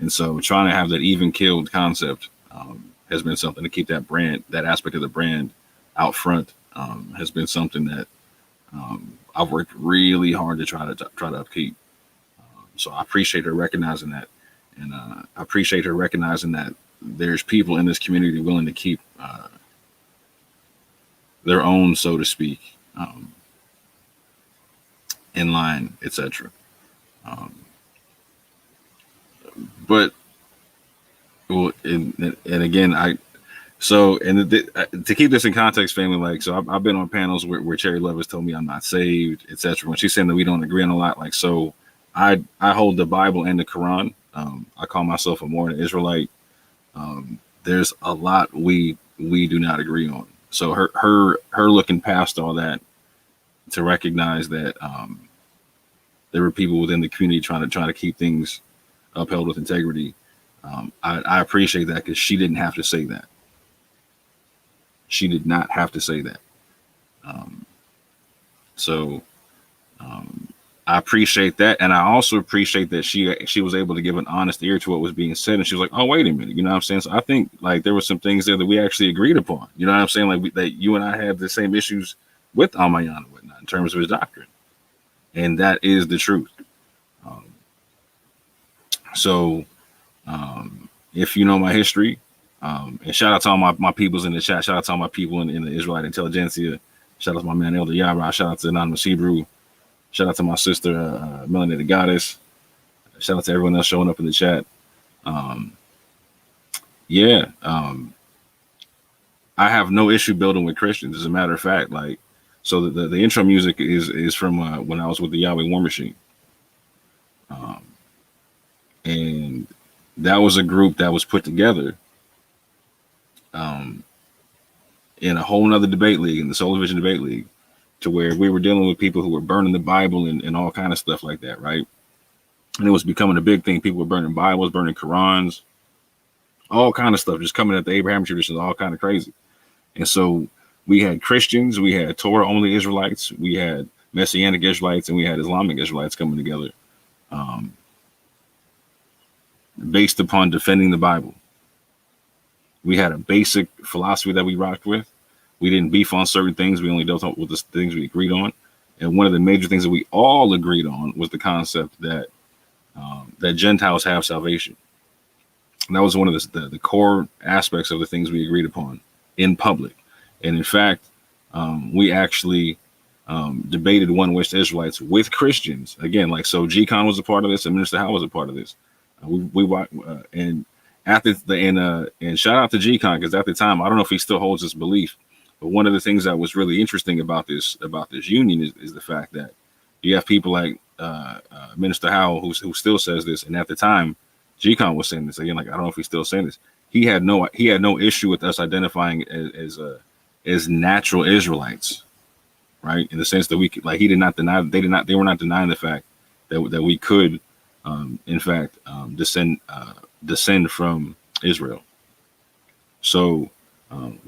and so trying to have that even keeled concept has been something to keep that aspect of the brand out front. Has been something that I've worked really hard to try to upkeep. So I appreciate her recognizing that, and I appreciate her recognizing that there's people in this community willing to keep their own, so to speak, in line, etc. But well, and again, to keep this in context, family, like, so I've been on panels where Cherry Love has told me I'm not saved, etc. When she's saying that we don't agree on a lot, like, so I hold the Bible and the Quran. I call myself a Mormon Israelite. There's a lot we do not agree on. So her looking past all that to recognize that there were people within the community trying to keep things upheld with integrity. I appreciate that, because she didn't have to say that. She did not have to say that. So I appreciate that, and I also appreciate that she was able to give an honest ear to what was being said, and she was like, "Oh, wait a minute," you know what I'm saying? So I think, like, there were some things there that we actually agreed upon. You know what I'm saying? Like, that you and I have the same issues with AHMAYAN and whatnot in terms of his doctrine, and that is the truth. So if you know my history, and shout out to all my peoples in the chat, shout out to all my people in the Israelite Intelligentsia, shout out to my man Elder Yara, shout out to Anonymous Hebrew, shout out to my sister Melanie the Goddess, shout out to everyone else showing up in the chat. I have no issue building with Christians. As a matter of fact, like, so the intro music is from when I was with the Yahweh War Machine, and that was a group that was put together in a whole nother debate league, in the Soul Vision debate league, to where we were dealing with people who were burning the Bible and all kind of stuff like that, right? And it was becoming a big thing. People were burning Bibles, burning Qurans, all kind of stuff, just coming at the Abrahamic traditions, all kind of crazy. And so we had Christians, we had Torah only Israelites, we had Messianic Israelites, and we had Islamic Israelites coming together, based upon defending the Bible. We had a basic philosophy that we rocked with. We didn't beef on certain things. We only dealt with the things we agreed on. And one of the major things that we all agreed on was the concept that that Gentiles have salvation. And that was one of the core aspects of the things we agreed upon in public. And in fact, we actually debated One West Israelites with Christians. Again, like, so G-Con was a part of this and Minister Howe was a part of this. And shout out to G-Con, because at the time, I don't know if he still holds this belief, but one of the things that was really interesting about this union is the fact that you have people like Minister Howell who still says this, and at the time, G-Con was saying this again. Like, I don't know if he's still saying this. He had no issue with us identifying as natural Israelites, right? In the sense that we could, like, he did not deny, they were not denying the fact that we could, in fact, descend from Israel. So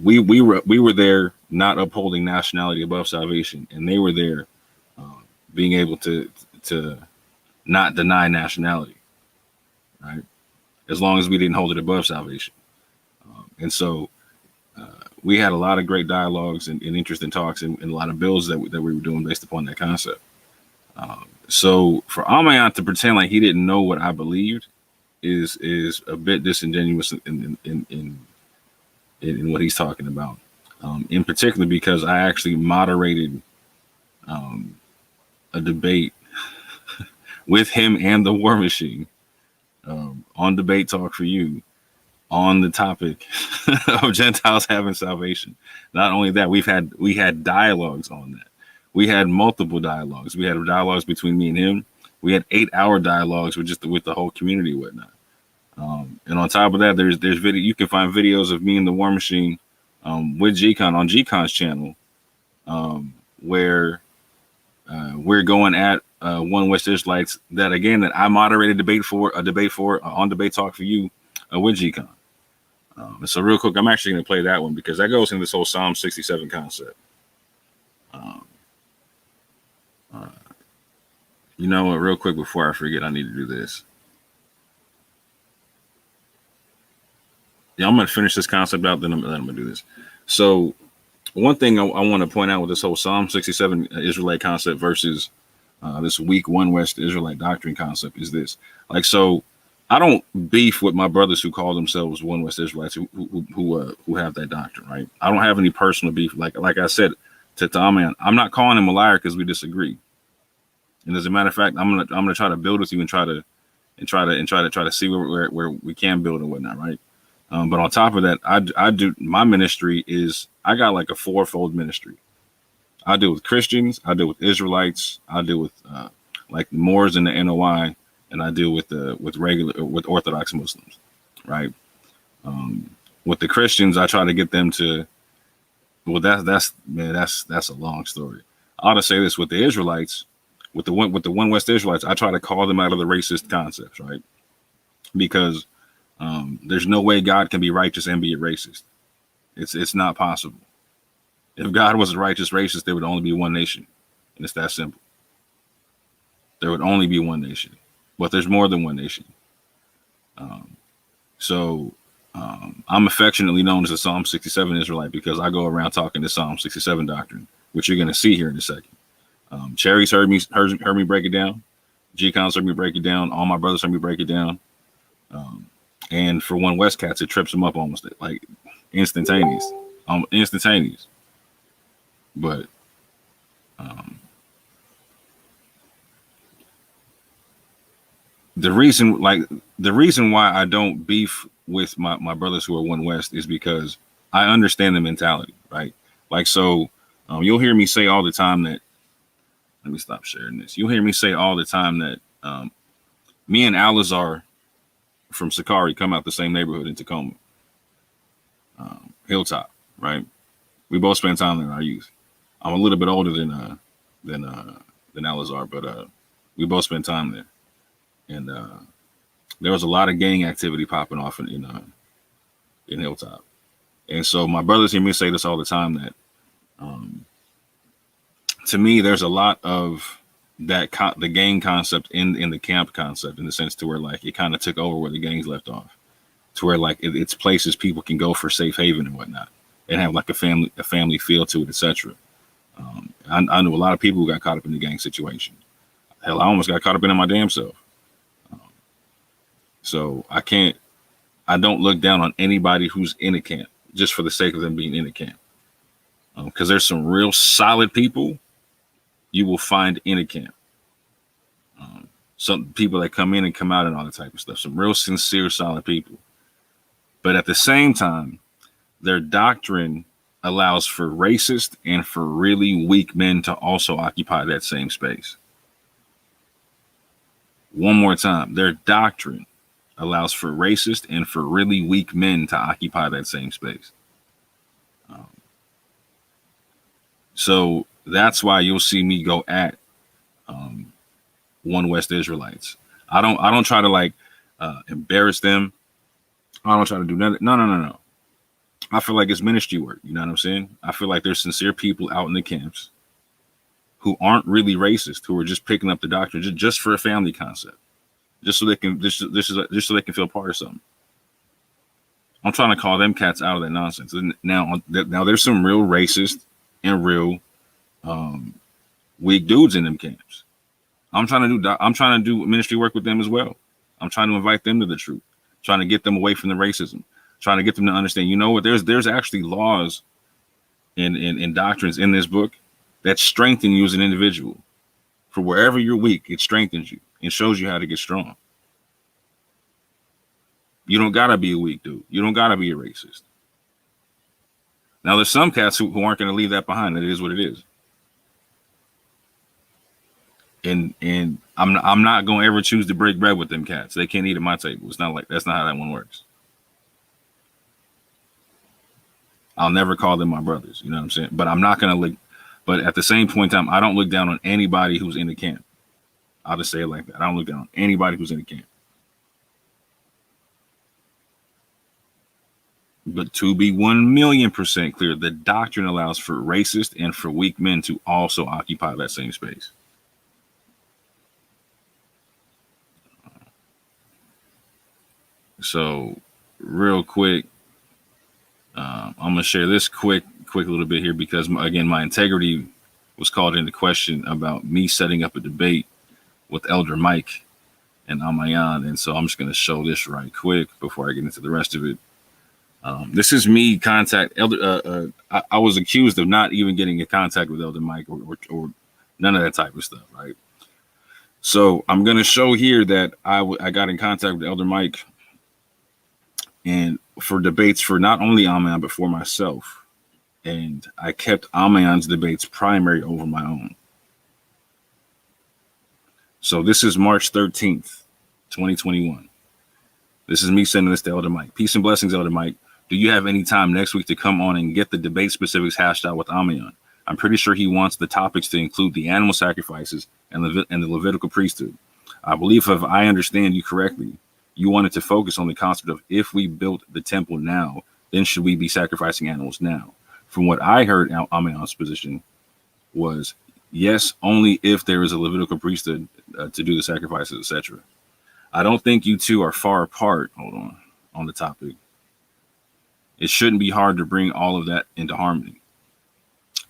we were there not upholding nationality above salvation, and they were there being able to not deny nationality, right? As long as we didn't hold it above salvation. And so we had a lot of great dialogues and interesting talks and a lot of bills that we were doing based upon that concept. So for AHMAYAN to pretend like he didn't know what I believed is a bit disingenuous in what he's talking about. In particular, because I actually moderated a debate with him and the War Machine on Debate Talk for You on the topic of Gentiles having salvation. Not only that, we had dialogues on that. We had multiple dialogues. We had dialogues between me and him. We had 8-hour dialogues with the whole community and whatnot. And on top of that, there's video. You can find videos of me and the War Machine with G-Con on G-Con's channel, where we're going at One West Israelites that I moderated debate for on Debate Talk for You with G-Con. So real quick, I'm actually going to play that one because that goes into this whole Psalm 67 concept. You know what? Real quick before I forget, I need to do this. Yeah, I'm going to finish this concept out, then I'm going to do this. So one thing I want to point out with this whole Psalm 67 Israelite concept versus this weak One West Israelite Doctrine concept is this. Like, so I don't beef with my brothers who call themselves One West Israelites who have that doctrine, right? I don't have any personal beef. Like I said to AHMAYAN, I'm not calling him a liar because we disagree. And as a matter of fact, I'm gonna try to build with you and try to see where we can build and whatnot, right? But on top of that, I do, my ministry is, I got like a fourfold ministry. I deal with Christians, I deal with Israelites, I deal with like Moors in the NOI, and I deal with Orthodox Muslims, right? With the Christians, I try to get them to, well, that's a long story. I ought to say this with the Israelites, with the One West Israelites, I try to call them out of the racist concepts, right? Because there's no way God can be righteous and be a racist. It's not possible. If God was a righteous racist, there would only be one nation, and it's that simple. There would only be one nation, but there's more than one nation. So I'm affectionately known as the Psalm 67 Israelite because I go around talking the Psalm 67 doctrine, which you're going to see here in a second. Cherry's heard me break it down. G-Con's heard me break it down. All my brothers heard me break it down. And for One West cats, it trips them up almost like instantaneous. But the reason why I don't beef with my brothers who are One West is because I understand the mentality, right? Like, so you'll hear me say all the time that, let me stop sharing this. You'll hear me say all the time that me and Alizar from Sakari come out the same neighborhood in Tacoma, Hilltop, right? We both spent time there in our youth. I'm a little bit older than Alazar, but we both spent time there, and there was a lot of gang activity popping off in Hilltop. And so my brothers hear me say this all the time, that to me, there's a lot of that the gang concept in the camp concept, in the sense to where like it kind of took over where the gangs left off, to where like it's places people can go for safe haven and whatnot, and have like a family feel to it, etc. I knew a lot of people who got caught up in the gang situation. Hell, I almost got caught up in it my damn self. So I don't look down on anybody who's in a camp just for the sake of them being in a camp. Because there's some real solid people you will find in a camp. Some people that come in and come out and all that type of stuff. Some real sincere, solid people. But at the same time, their doctrine allows for racist and for really weak men to also occupy that same space. One more time, their doctrine allows for racist and for really weak men to occupy that same space. So that's why you'll see me go at One West Israelites. I don't try to like embarrass them. I don't try to do nothing. No. I feel like it's ministry work. You know what I'm saying? I feel like there's sincere people out in the camps who aren't really racist, who are just picking up the doctrine just for a family concept, just so they can just so they can feel part of something. I'm trying to call them cats out of that nonsense. Now there's some real racist and real weak dudes in them camps. I'm trying to do ministry work with them as well. I'm trying to invite them to the truth, trying to get them away from the racism, trying to get them to understand, you know what, there's actually laws and doctrines in this book that strengthen you as an individual. For wherever you're weak, it strengthens you and shows you how to get strong. You don't gotta be a weak dude. You don't gotta be a racist. Now there's some cats who aren't going to leave that behind. It is what it is. And I'm not going to ever choose to break bread with them cats. They can't eat at my table. It's not like that's not how that one works. I'll never call them my brothers. You know what I'm saying? But I'm not going to look. But at the same point in time, I don't look down on anybody who's in the camp. I'll just say it like that. I don't look down on anybody who's in the camp. But to be 1,000,000% clear, the doctrine allows for racist and for weak men to also occupy that same space. So real quick, I'm going to share this quick little bit here because, again, my integrity was called into question about me setting up a debate with Elder Mike and AHMAYAN. And so I'm just going to show this right quick before I get into the rest of it. This is me contact Elder. I was accused of not even getting in contact with Elder Mike or none of that type of stuff, right? So I'm going to show here that I got in contact with Elder Mike and for debates for not only AHMAYAN, but for myself. And I kept AHMAYAN's debates primary over my own. So this is March 13th, 2021. This is me sending this to Elder Mike. Peace and blessings, Elder Mike. Do you have any time next week to come on and get the debate specifics hashed out with AHMAYAN? I'm pretty sure he wants the topics to include the animal sacrifices and the Levitical priesthood. I believe if I understand you correctly, you wanted to focus on the concept of if we built the temple now, then should we be sacrificing animals now? From what I heard, AHMAYAN's position was yes, only if there is a Levitical priesthood to do the sacrifices, etc. I don't think you two are far apart. Hold on the topic. It shouldn't be hard to bring all of that into harmony.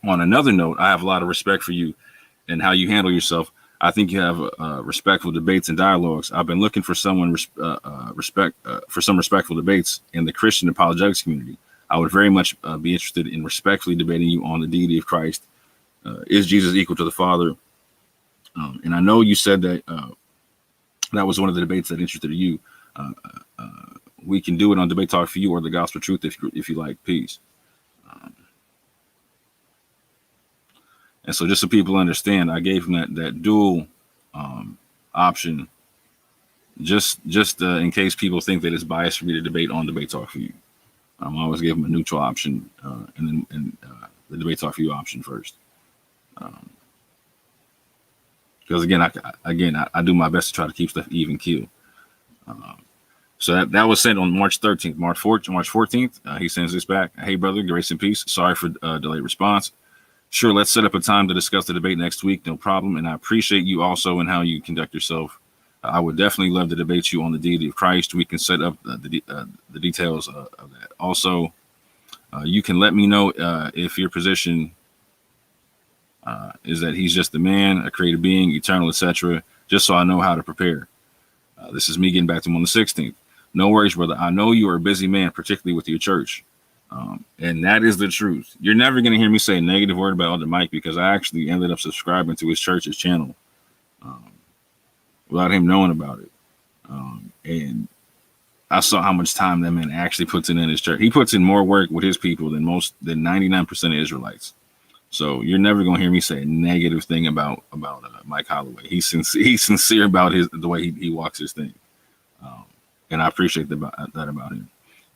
On another note, I have a lot of respect for you and how you handle yourself. I think you have respectful debates and dialogues. I've been looking for some respectful debates in the Christian apologetics community. I would very much be interested in respectfully debating you on the deity of Christ. Is Jesus equal to the Father? And I know you said that that was one of the debates that interested you. We can do it on Debate Talk for You or the Gospel Truth if you like. Peace. And so just so people understand, I gave them that dual option just in case people think that it's biased for me to debate on Debate Talk for You. I always give him a neutral option, and then the debate talk for you option first. Because again, I do my best to try to keep stuff even keel. So that was sent on March 13th. March 14th, he sends this back. Hey, brother, grace and peace. Sorry for delayed response. Sure, let's set up a time to discuss the debate next week. No problem. And I appreciate you also and how you conduct yourself. I would definitely love to debate you on the deity of Christ. We can set up the details of that. Also, you can let me know if your position is that he's just a man, a created being, eternal, etc., just so I know how to prepare. This is me getting back to him on the 16th. No worries, brother. I know you are a busy man, particularly with your church. And that is the truth. You're never going to hear me say a negative word about Elder Mike because I actually ended up subscribing to his church's channel without him knowing about it. And I saw how much time that man actually puts in his church. He puts in more work with his people than 99% of Israelites. So you're never going to hear me say a negative thing about Mike Holloway. He's sincere about the way he walks his thing. And I appreciate that about him.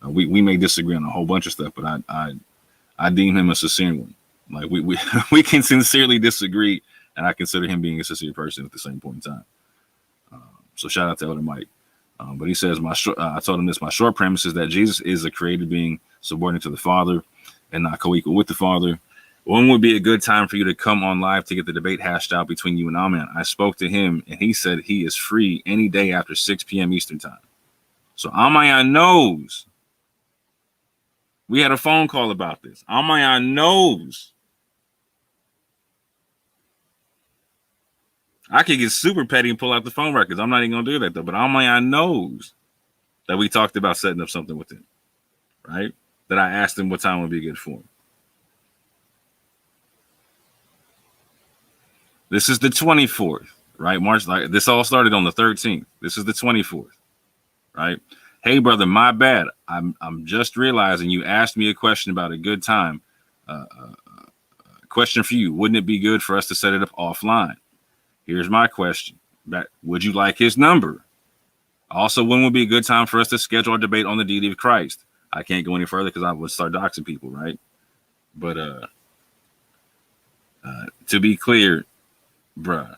We may disagree on a whole bunch of stuff, but I deem him a sincere one. Like we can sincerely disagree, and I consider him being a sincere person at the same point in time. So shout out to Elder Mike. But he says, I told him this, my short premise is that Jesus is a created being subordinate to the Father and not co-equal with the Father. When would be a good time for you to come on live to get the debate hashed out between you and AHMAYAN? I spoke to him, and he said he is free any day after 6 p.m. Eastern time. So AHMAYAN knows. We had a phone call about this. AHMAYAN knows. I could get super petty and pull out the phone records. I'm not even going to do that, though. But AHMAYAN knows that we talked about setting up something with him, right? That I asked him what time would be good for him. This is the 24th, right? March, like this all started on the 13th. This is the 24th, right? Hey, brother, my bad. I'm just realizing you asked me a question about a good time. Question for you. Wouldn't it be good for us to set it up offline? Here's my question. Would you like his number? Also, when would be a good time for us to schedule our debate on the deity of Christ? I can't go any further because I would start doxing people, right? But to be clear, bruh,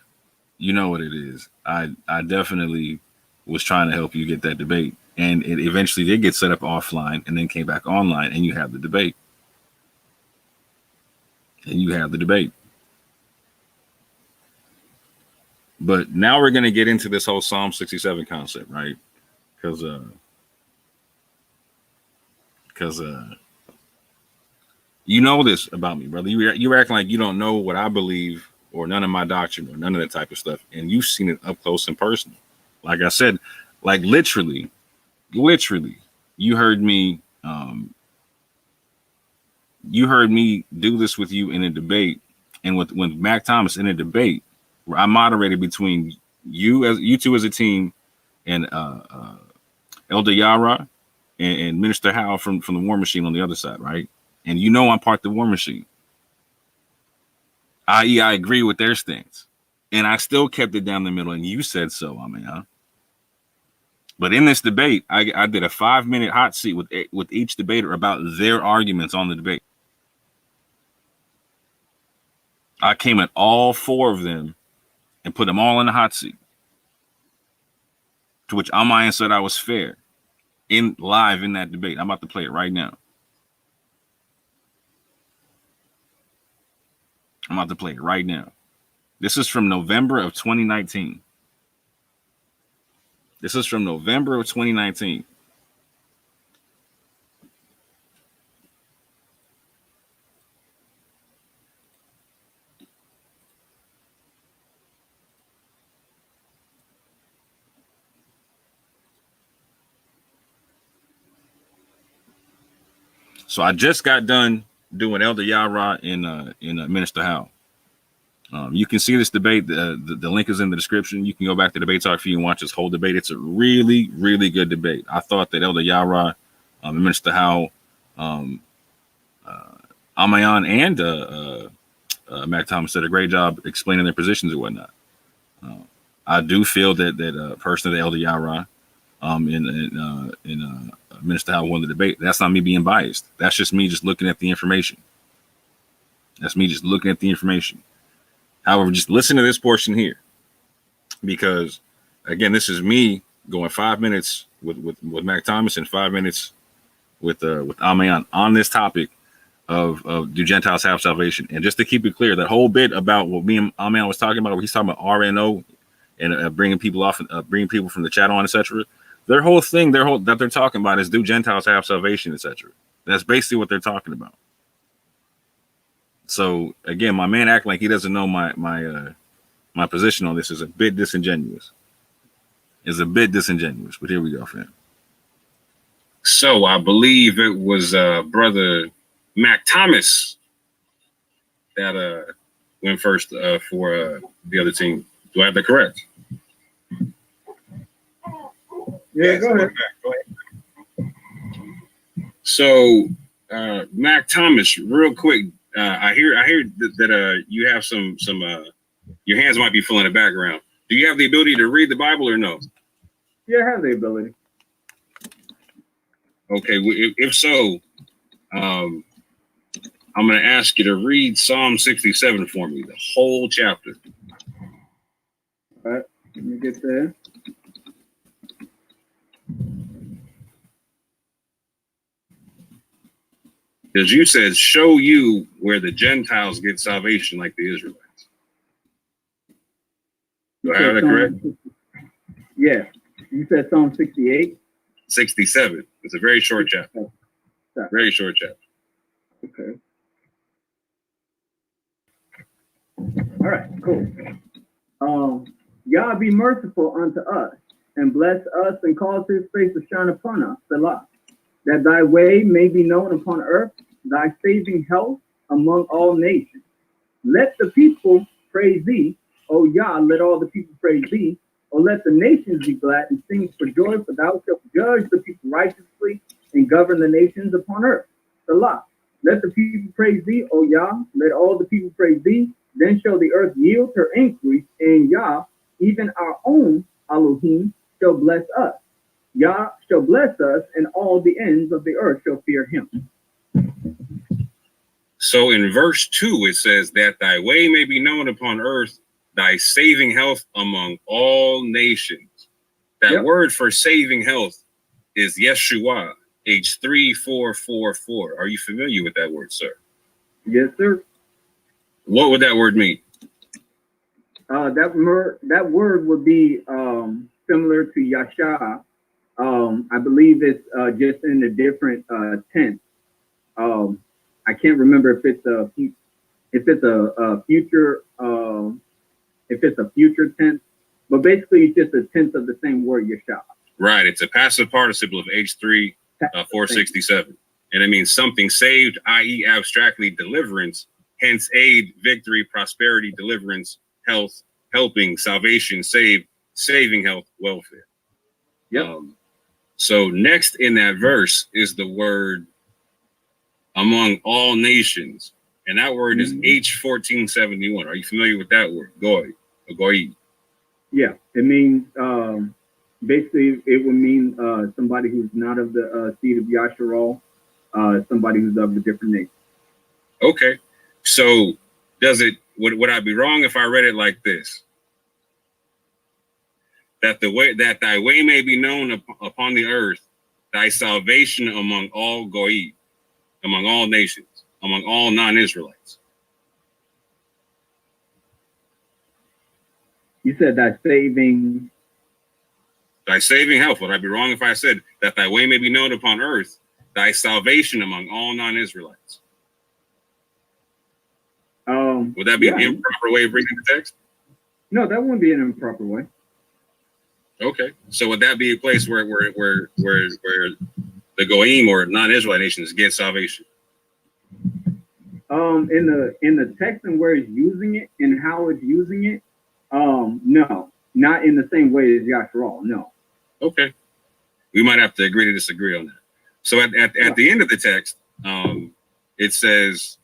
you know what it is. I definitely was trying to help you get that debate. And it eventually did get set up offline and then came back online, and you have the debate. But now we're going to get into this whole Psalm 67 concept, right? Because you know this about me, brother. You're acting like you don't know what I believe or none of my doctrine or none of that type of stuff. And you've seen it up close and personal. Like I said, like literally, you heard me do this with you in a debate, and with Mac Thomas in a debate where I moderated between you two as a team and Elder Yara and Minister Howe from the War Machine on the other side, right? And you know I'm part of the War Machine. I.e., I agree with their stance. And I still kept it down the middle, and you said so, But in this debate, I did a 5-minute hot seat with each debater about their arguments on the debate. I came at all 4 of them and put them all in the hot seat. To which AHMAYAN said I was fair live in that debate. I'm about to play it right now. This is from November of 2019. So I just got done doing Elder Yara in Minister Howe. You can see this debate. The link is in the description. You can go back to Debate Talk for you and watch this whole debate. It's a really, really good debate. I thought that Elder Yara, Minister Howe, AHMAYAN, and Mac Thomas did a great job explaining their positions and whatnot. I do feel that personally, Elder Yara, in Minister Howell won the debate. That's not me being biased. That's just me just looking at the information. That's me just looking at the information. However, just listen to this portion here, because again, this is me going 5 minutes with Mac Thomas and 5 minutes with AHMAYAN on this topic of do Gentiles have salvation? And just to keep it clear, that whole bit about what me and AHMAYAN was talking about, where he's talking about RNO and bringing people off, bringing people from the chat on, etc. Their whole thing, that they're talking about is do Gentiles have salvation, etc. That's basically what they're talking about. So again, my man acting like he doesn't know my position on this is a bit disingenuous. But here we go, fam. So I believe it was brother Mac Thomas that went first for the other team. Do I have that correct? Yeah, go ahead. So Mac Thomas, real quick, I hear that you have some your hands might be full in the background. Do you have the ability to read the Bible or no? Yeah, I have the ability. Okay, if so, I'm going to ask you to read Psalm 67 for me, the whole chapter. All right, let me get there. Because you said, show you where the Gentiles get salvation like the Israelites. Do I have that correct? Yeah. You said Psalm 68? 67. It's a very short chapter. Very short chapter. Okay. All right, cool. Yah be merciful unto us, and bless us, and cause his face to shine upon us, Selah, that thy way may be known upon earth, thy saving health among all nations. Let the people praise thee, O Yah, let all the people praise thee. O let the nations be glad and sing for joy, for thou shalt judge the people righteously and govern the nations upon earth. Selah. Let the people praise thee, O Yah, let all the people praise thee. Then shall the earth yield her increase, and Yah, even our own Elohim, shall bless us. Yah shall bless us, and all the ends of the earth shall fear him. So in verse 2, it says that thy way may be known upon earth, thy saving health among all nations. That word for saving health is YHWH, H3444. Are you familiar with that word, sir? Yes, sir. What would that word mean? That word would be similar to Yasha. I believe it's just in a different tense. I can't remember if it's a future tense, but basically it's just a tense of the same word Yasha. Right. It's a passive participle of H3 467, and it means something saved, i.e., abstractly deliverance. Hence, aid, victory, prosperity, deliverance, health, helping, salvation, save, saving health, welfare. Yep. So next in that verse is the word among all nations. And that word is H1471. Are you familiar with that word? Goy, or goy? Yeah, it means, basically it would mean somebody who's not of the seed of Yasharal, somebody who's of a different nation. Okay. So would I be wrong if I read it like this? That thy way may be known upon the earth, thy salvation among all goyim, among all nations, among all non-Israelites. You said thy saving health. Would I be wrong if I said that thy way may be known upon earth, thy salvation among all non-Israelites? Would that be an improper way of reading the text? No, that wouldn't be an improper way. Okay, so would that be a place where the goyim or non-Israelite nations get salvation? In the text and where it's using it and how it's using it, no, not in the same way as Yasharal. No. Okay, we might have to agree to disagree on that. So at the end of the text, it says,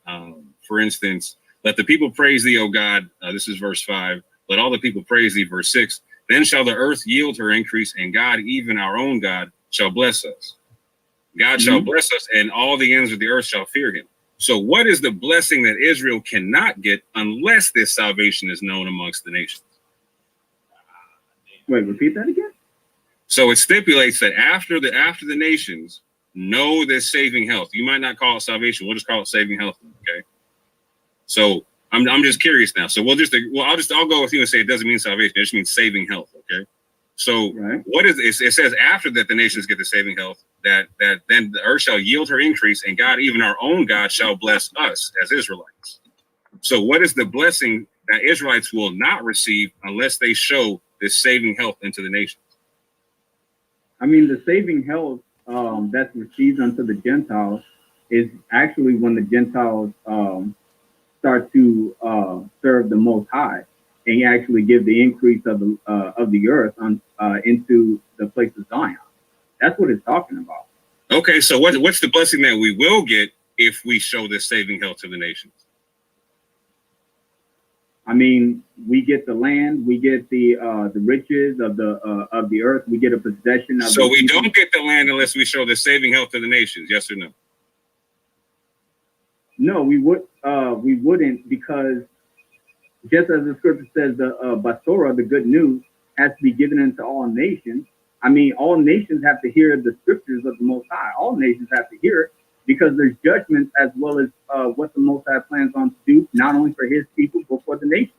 for instance, let the people praise thee, O God. This is verse 5. Let all the people praise thee, verse 6. Then shall the earth yield her increase, and God, even our own God, shall bless us. God shall bless us, and all the ends of the earth shall fear him. So what is the blessing that Israel cannot get unless this salvation is known amongst the nations? Wait, repeat that again? So it stipulates that after the nations know this saving health, you might not call it salvation, we'll just call it saving health. Okay. So I'm just curious now. So I'll go with you and say it doesn't mean salvation, it just means saving health. Okay. So what is it? It says after that the nations get the saving health, that then the earth shall yield her increase, and God, even our own God, shall bless us as Israelites. So what is the blessing that Israelites will not receive unless they show this saving health into the nations? I mean, the saving health that's received unto the Gentiles is actually when the Gentiles start to serve the Most High, and actually give the increase of the earth into the place of Zion. That's what it's talking about. Okay, so what's the blessing that we will get if we show this saving health to the nations? I mean, we get the land, we get the riches of the earth, we get a possession of. So we don't get the land unless we show the saving health to the nations. Yes or no? No, we wouldn't, because just as the scripture says, the Basora, the good news, has to be given into all nations. I mean, all nations have to hear the scriptures of the Most High. All nations have to hear it, because there's judgments as well as what the Most High plans on to do, not only for his people, but for the nation.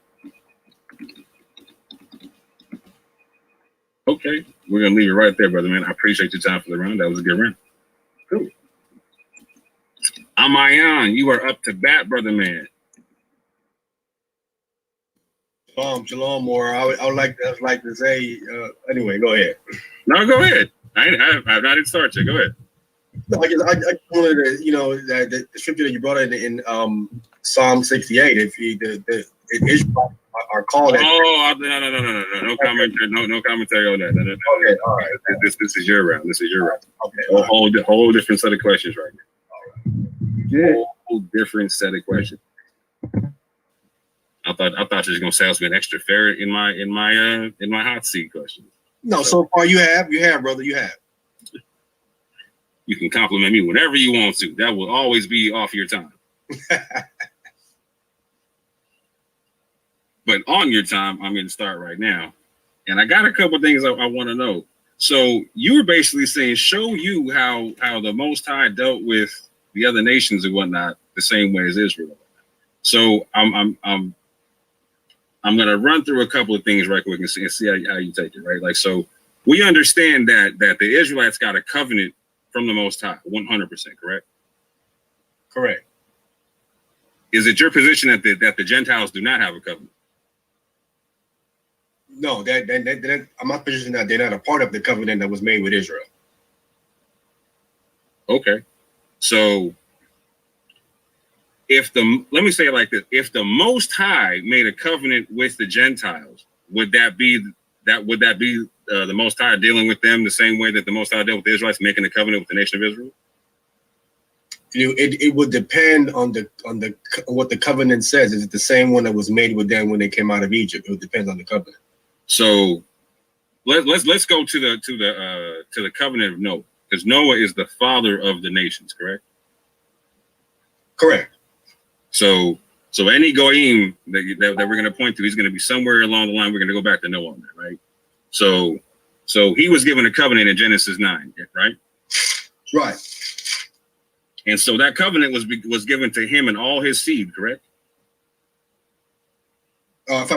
Okay, we're going to leave it right there, brother man. I appreciate your time for the round. That was a good round. Cool. AHMAYAN, you are up to bat, brother man. Shalom, more. I would like to say. Anyway, go ahead. No, go ahead. I didn't start you. Go ahead. No, I just wanted to, that the scripture that you brought in Psalm 68. If the Israelites are called. Oh, no commentary. No commentary on that. No. Okay, all right. This is your round. This is your round. Okay. Whole different set of questions right now. All right. Whole different set of questions. I thought you was gonna say I was being extra fair in my hot seat question. No, so far you have, brother, you have. You can compliment me whenever you want to. That will always be off your time. But on your time, I'm going to start right now. And I got a couple of things I want to know. So you were basically saying, show you how the Most High dealt with the other nations and whatnot the same way as Israel. So I'm going to run through a couple of things right quick and see how you take it, right? Like, so we understand that the Israelites got a covenant from the Most High, 100%, correct? Correct. Is it your position that the Gentiles do not have a covenant? No, that my position that they're not a part of the covenant that was made with Israel. Okay, so let me say it like this: if the Most High made a covenant with the Gentiles, would that be the Most High dealing with them the same way that the Most High dealt with the Israelites, making a covenant with the nation of Israel? It would depend on what the covenant says. Is it the same one that was made with them when they came out of Egypt? It depends on the covenant. So let's go to the covenant of Noah, because Noah is the father of the nations, correct? Correct. So any goyim that we're going to point to, he's going to be somewhere along the line. We're going to go back to Noah on that, right? So he was given a covenant in Genesis 9, right? Right. And so that covenant was given to him and all his seed, correct? If I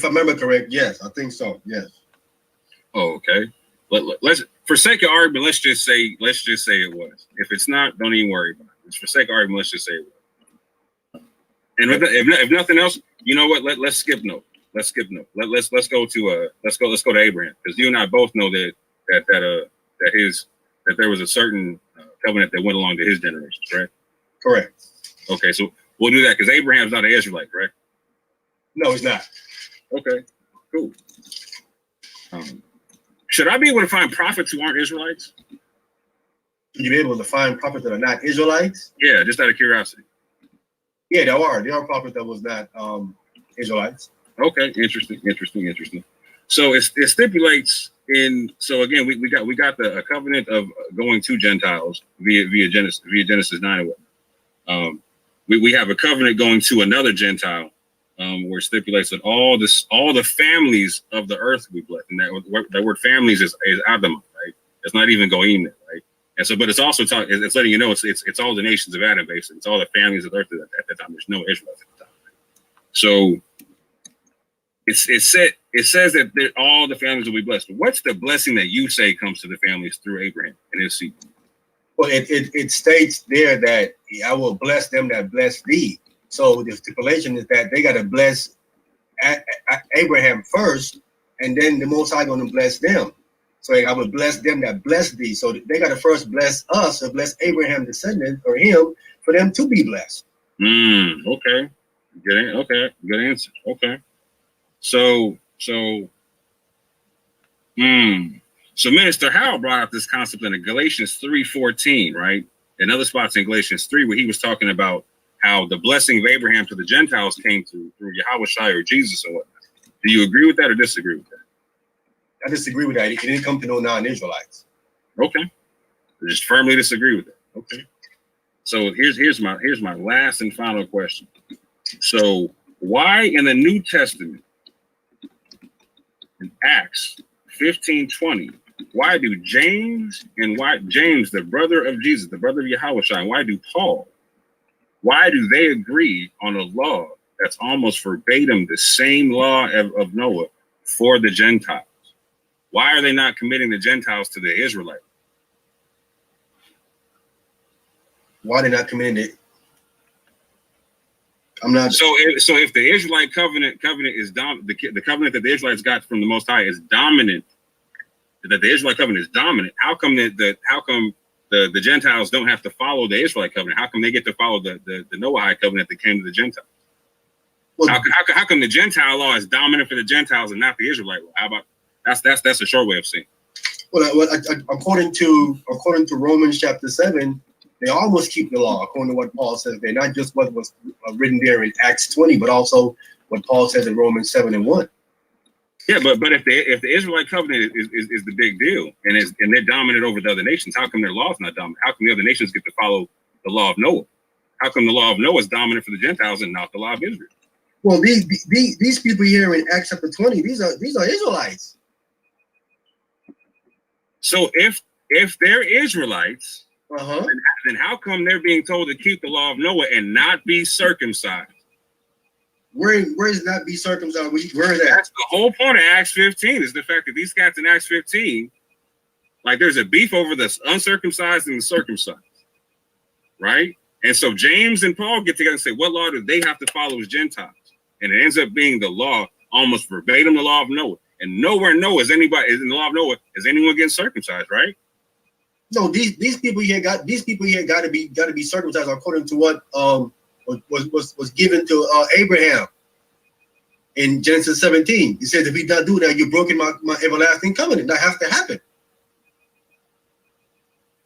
remember correct, yes, I think so. Yes. Oh, okay. Let's for sake of argument, let's just say it was. If it's not, don't even worry about it. For sake of argument, let's just say it was. And if nothing else, you know what? Let's skip Noah. Let's skip Noah. Let's go to Abraham, because you and I both know that there was a certain covenant that went along to his generation, correct? Correct. Okay, so we'll do that because Abraham's not an Israelite, correct? No, he's not. Okay, cool. Should I be able to find prophets who aren't Israelites? Should you be able to find prophets that are not Israelites? Yeah, just out of curiosity. Yeah, there are prophets that was not Israelites. Okay, interesting. So it stipulates in. So again, we got a covenant of going to Gentiles via Genesis 9. We have a covenant going to another Gentile, where it stipulates that all the families of the earth will be blessed, and that word families is Adam, right? It's not even Goim, right? And so, but it's also it's letting you know it's all the nations of Adam, basically. It's all the families of the earth at that time. There's no Israelites at the time. So it says that all the families will be blessed. But what's the blessing that you say comes to the families through Abraham and his seed? Well, it states there that I will bless them that bless thee. So the stipulation is that they got to bless Abraham first, and then the Most High going to bless them. So I will bless them that bless thee. So they got to first bless us or bless Abraham descendant or him for them to be blessed. Okay. Good answer. Okay. So Minister Howell brought up this concept in Galatians 3:14, right? And other spots in Galatians 3 where he was talking about how the blessing of Abraham to the Gentiles came through YHWH or Jesus and whatnot. Do you agree with that or disagree with that? I disagree with that. It didn't come to no non-Israelites. Okay. I just firmly disagree with that. Okay. So here's my last and final question. So why in the New Testament, in Acts 15:20, why do James, the brother of Jesus, the brother of YHWH, and why do Paul, why do they agree on a law that's almost verbatim the same law of Noah for the Gentiles? Why are they not committing the Gentiles to the Israelites? Why they not committing it? I'm not. So if the Israelite covenant is the covenant that the Israelites got from the Most High is dominant, that the Israelite covenant is dominant, how come the Gentiles don't have to follow the Israelite covenant? How come they get to follow the Noahide covenant that came to the Gentiles? Well, how come the Gentile law is dominant for the Gentiles and not the Israelite law? How about that's a short way of saying. Well, according to Romans chapter 7, they almost keep the law, according to what Paul says there. Not just what was written there in Acts 20, but also what Paul says in Romans 7:1. Yeah, but if the Israelite covenant is the big deal and they're dominant over the other nations, how come their law is not dominant? How come the other nations get to follow the law of Noah? How come the law of Noah is dominant for the Gentiles and not the law of Israel? Well, these people here in Acts chapter 20, these are Israelites. So if they're Israelites, then how come they're being told to keep the law of Noah and not be circumcised? Where is not be circumcised? Where is that? That's the whole point of Acts 15 is the fact that these cats in Acts 15, like there's a beef over the uncircumcised and the circumcised, right? And so James and Paul get together and say, what law do they have to follow as Gentiles? And it ends up being the law, almost verbatim, the law of Noah. And nowhere in the law of Noah is anyone getting circumcised, right? No, these people here got to be circumcised according to what was given to Abraham in Genesis 17. He says, if he doesn't do that, you've broken my everlasting covenant. That has to happen.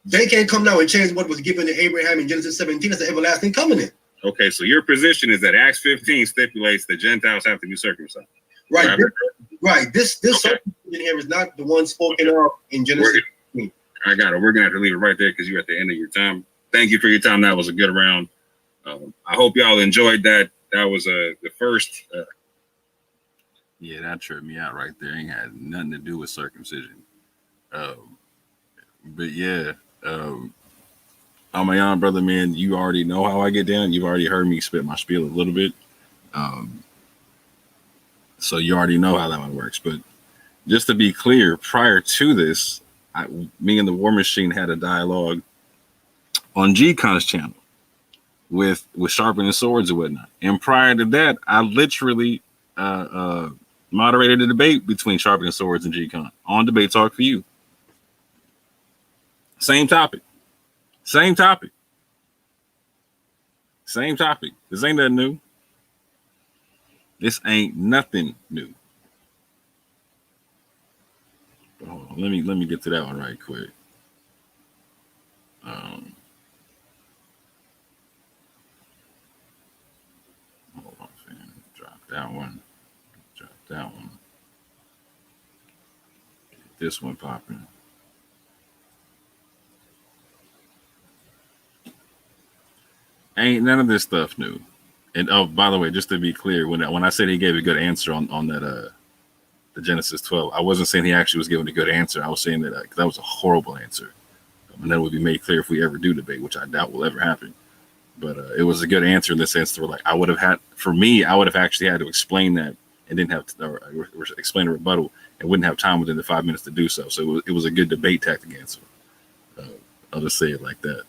They can't come now and change what was given to Abraham in Genesis 17 as an everlasting covenant. Okay, so your position is that Acts 15 stipulates that Gentiles have to be circumcised. Right. This circumcision here is not the one spoken of in Genesis 15. I got it. We're gonna have to leave it right there because you're at the end of your time. Thank you for your time. That was a good round. I hope y'all enjoyed that. That was the first. Yeah, that tripped me out right there. Ain't had nothing to do with circumcision. But yeah, AHMAYAN, brother, man, you already know how I get down. You've already heard me spit my spiel a little bit. So you already know how that one works. But just to be clear, prior to this, me and the War Machine had a dialogue on GCon's channel with sharpening swords and whatnot. And prior to that, I literally moderated a debate between sharpening swords and GCon on Debate Talk for You. Same topic. This ain't nothing new. This ain't nothing new. But hold on, let me get to that one right quick. Hold on, fam. Drop that one. this one popping. Ain't none of this stuff new. And oh, by the way, just to be clear, when I said he gave a good answer on that the Genesis 12, I wasn't saying he actually was giving a good answer. I was saying that that was a horrible answer, and that would be made clear if we ever do debate, which I doubt will ever happen. But it was a good answer in the sense that, like, I would have actually had to explain that and didn't have to or explain a rebuttal and wouldn't have time within the 5 minutes to do so. So it was a good debate tactic answer. I'll just say it like that.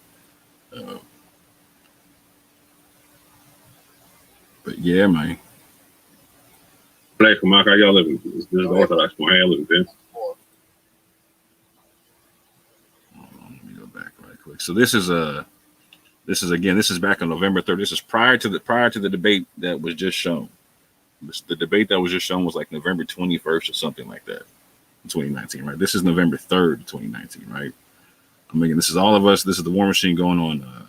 But yeah, man. Black from Mark, how y'all living? This is Orthodox from how y'all living, man. Let me go back right quick. So this is back on November 3rd. This is prior to the debate that was just shown. The debate that was just shown was like November 21st or something like that in 2019, right? This is November 3rd, 2019, right? This is all of us. This is the War Machine going on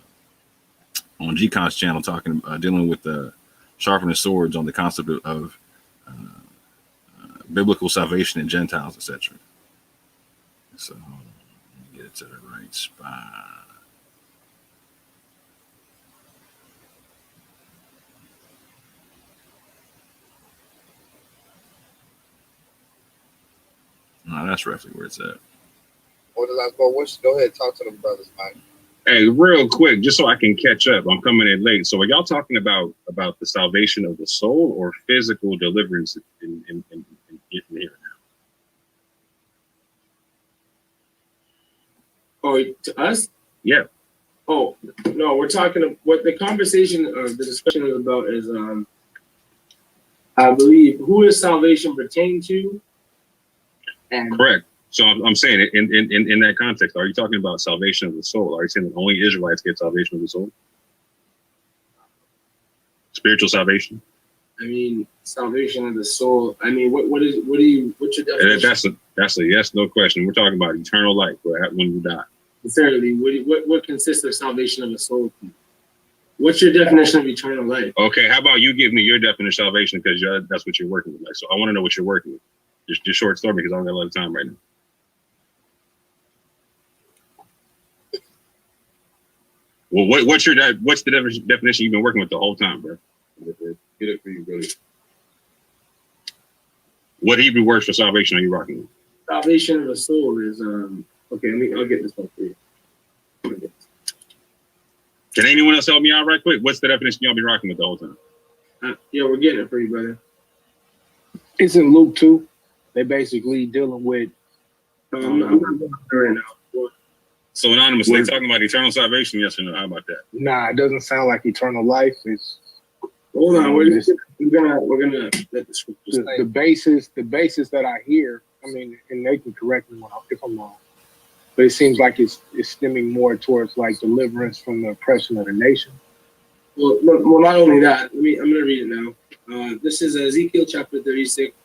GCON's channel, talking, dealing with the sharpening swords on the concept of biblical salvation and Gentiles, etc. So let me get it to the right spot. No, that's roughly where it's at. Go ahead, talk to them brothers, Mike. Hey, real quick, just so I can catch up, I'm coming in late. So are y'all talking about the salvation of the soul or physical deliverance in here now? Oh, to us? Yeah. Oh, no, we're talking, what the conversation, the discussion is about is, I believe, who is salvation pertain to? And Correct. So I'm saying it in that context. Are you talking about salvation of the soul? Are you saying that only Israelites get salvation of the soul? Spiritual salvation? I mean, salvation of the soul. I mean, what's your definition? That's a yes, no question. We're talking about eternal life when you die. Sincerely, what consists of salvation of the soul? What's your definition of eternal life? Okay, how about you give me your definition of salvation, because that's what you're working with. Like, so I want to know what you're working with. Just short story, because I don't got a lot of time right now. Well, what's the definition you've been working with the whole time, bro? Get it for you, brother. What Hebrew words for salvation are you rocking with? Salvation of the soul is okay. I'll get this one for you. Can anyone else help me out right quick? What's the definition y'all be rocking with the whole time? Yeah, we're getting it for you, brother. It's in Luke 2. They basically dealing with. I'm not going right now. So Anonymous, they talking about eternal salvation? Yes or no? How about that? Nah, it doesn't sound like eternal life. It's hold on. We're gonna let the scriptures. The basis that I hear. I mean, and they can correct me if I'm wrong, but it seems like it's stemming more towards like deliverance from the oppression of the nation. Well, not only that. I'm gonna read it now. This is Ezekiel chapter 36.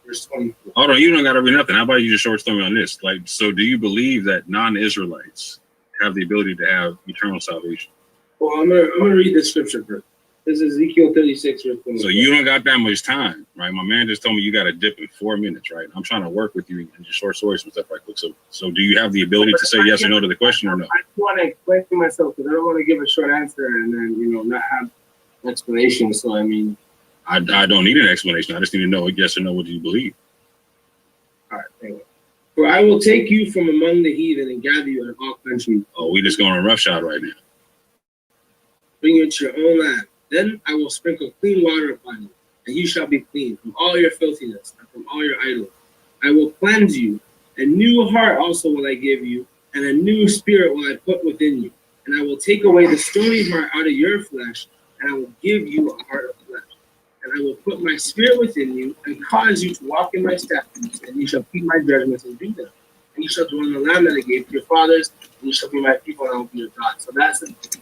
Verse 24. Hold on, you don't got to read nothing. How about you just short story on this? Like, so do you believe that non-Israelites have the ability to have eternal salvation? Well, I'm gonna read the scripture first. This is Ezekiel 36, verse 24. So you don't got that much time, right? My man just told me you got to dip in 4 minutes, right? I'm trying to work with you and just short stories and stuff right quick. So do you have the ability to say yes or no to the question or no? I want to explain to myself because I don't want to give a short answer and then not have an explanation. So I mean. I don't need an explanation. I just need to know yes or no. What do you believe? All right, anyway. For I will take you from among the heathen and gather you out of all countries. Oh, we just going on roughshod right now. Bring you to your own land. Then I will sprinkle clean water upon you, and you shall be clean from all your filthiness and from all your idols. I will cleanse you. A new heart also will I give you, and a new spirit will I put within you. And I will take away the stony heart out of your flesh, and I will give you a heart of flesh. And I will put my spirit within you and cause you to walk in my statutes, and you shall keep my judgments and do them. And you shall dwell in the land that I gave to your fathers, and you shall be my people, and I will be your God. So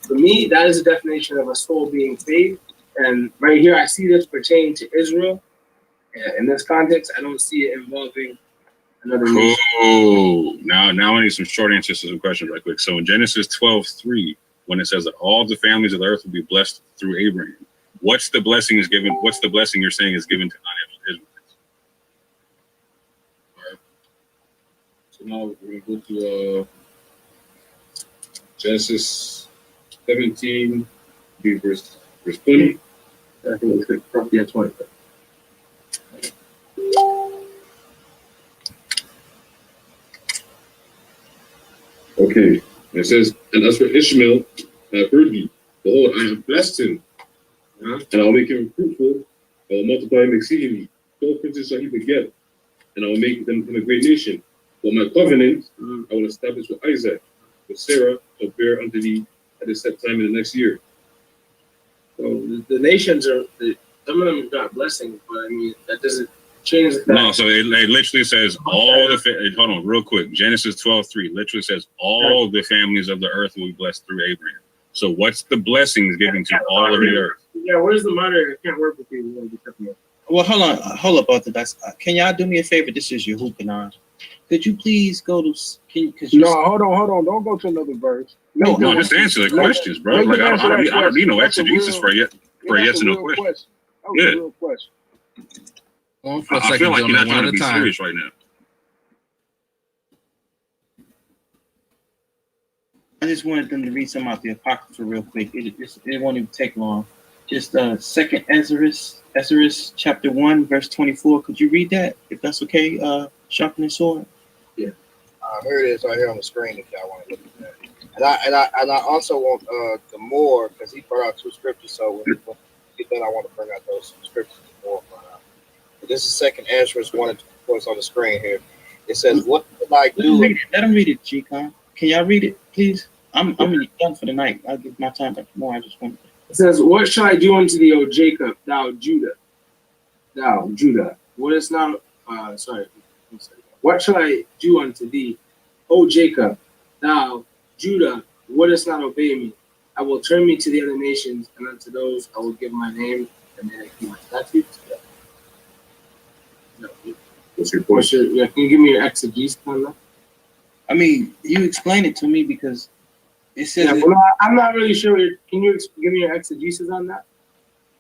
for me, that is the definition of a soul being saved. And right here, I see this pertaining to Israel. And in this context, I don't see it involving another nation. Oh, now I need some short answers to some questions right quick. So in Genesis 12:3, when it says that all the families of the earth will be blessed through Abraham, what's the blessing you're saying is given to non-Israelites? So now we're going to go to Genesis 17, verse 20. I think it's yeah, 20. Okay. It says, and as for Ishmael, I have heard thee. Behold, I have blessed him, and I will make him fruitful. I will multiply him exceedingly. 12 princes shall he beget, and I will make them a great nation. For my covenant I will establish with Isaac, with Sarah shall bear unto thee at the set time in the next year. So the nations are, some of them got blessings, but I mean, that doesn't change the fact. No, so it literally says all the, hold on real quick. Genesis 12:3 literally says all the families of the earth will be blessed through Abraham. So what's the blessings given to all of the earth? Yeah, where's the moderator? I can't work with you. Well, hold up, Orthodox. Can y'all do me a favor? This is your Hukanon. Could you please go to? No, hold on. Don't go to another verse. No, just answer the questions, bro. Like I don't need no exegesis for a yes or no question. That was a real question. I feel like you're not trying to be serious right now. I just wanted them to read some out the Apocrypha real quick. It won't even take long. Just Second Ezra chapter 1 verse 24. Could you read that if that's okay? Sharpening sword. Yeah. Here it is right here on the screen if y'all want to look at that. And I also want the more because he brought out two scriptures. So when we get done, I want to bring out those scriptures more. This is Second Ezra 1 and 24. It's on the screen here. It says, "What would I do?" Let him read it, G-Con. Can y'all read it, please? I'm done for the night. I'll give my time back tomorrow. I just want. It says, "What shall I do unto thee, O Jacob, thou Judah? Thou Judah, what is not? What shall I do unto thee, O Jacob, thou Judah? What does not obey me? I will turn me to the other nations, and unto those I will give my name, and they keep my statutes." What's your question? Can you give me your exegesis on that? I mean, you explain it to me because it says. Yeah, well, I'm not really sure. Can you give me your exegesis on that?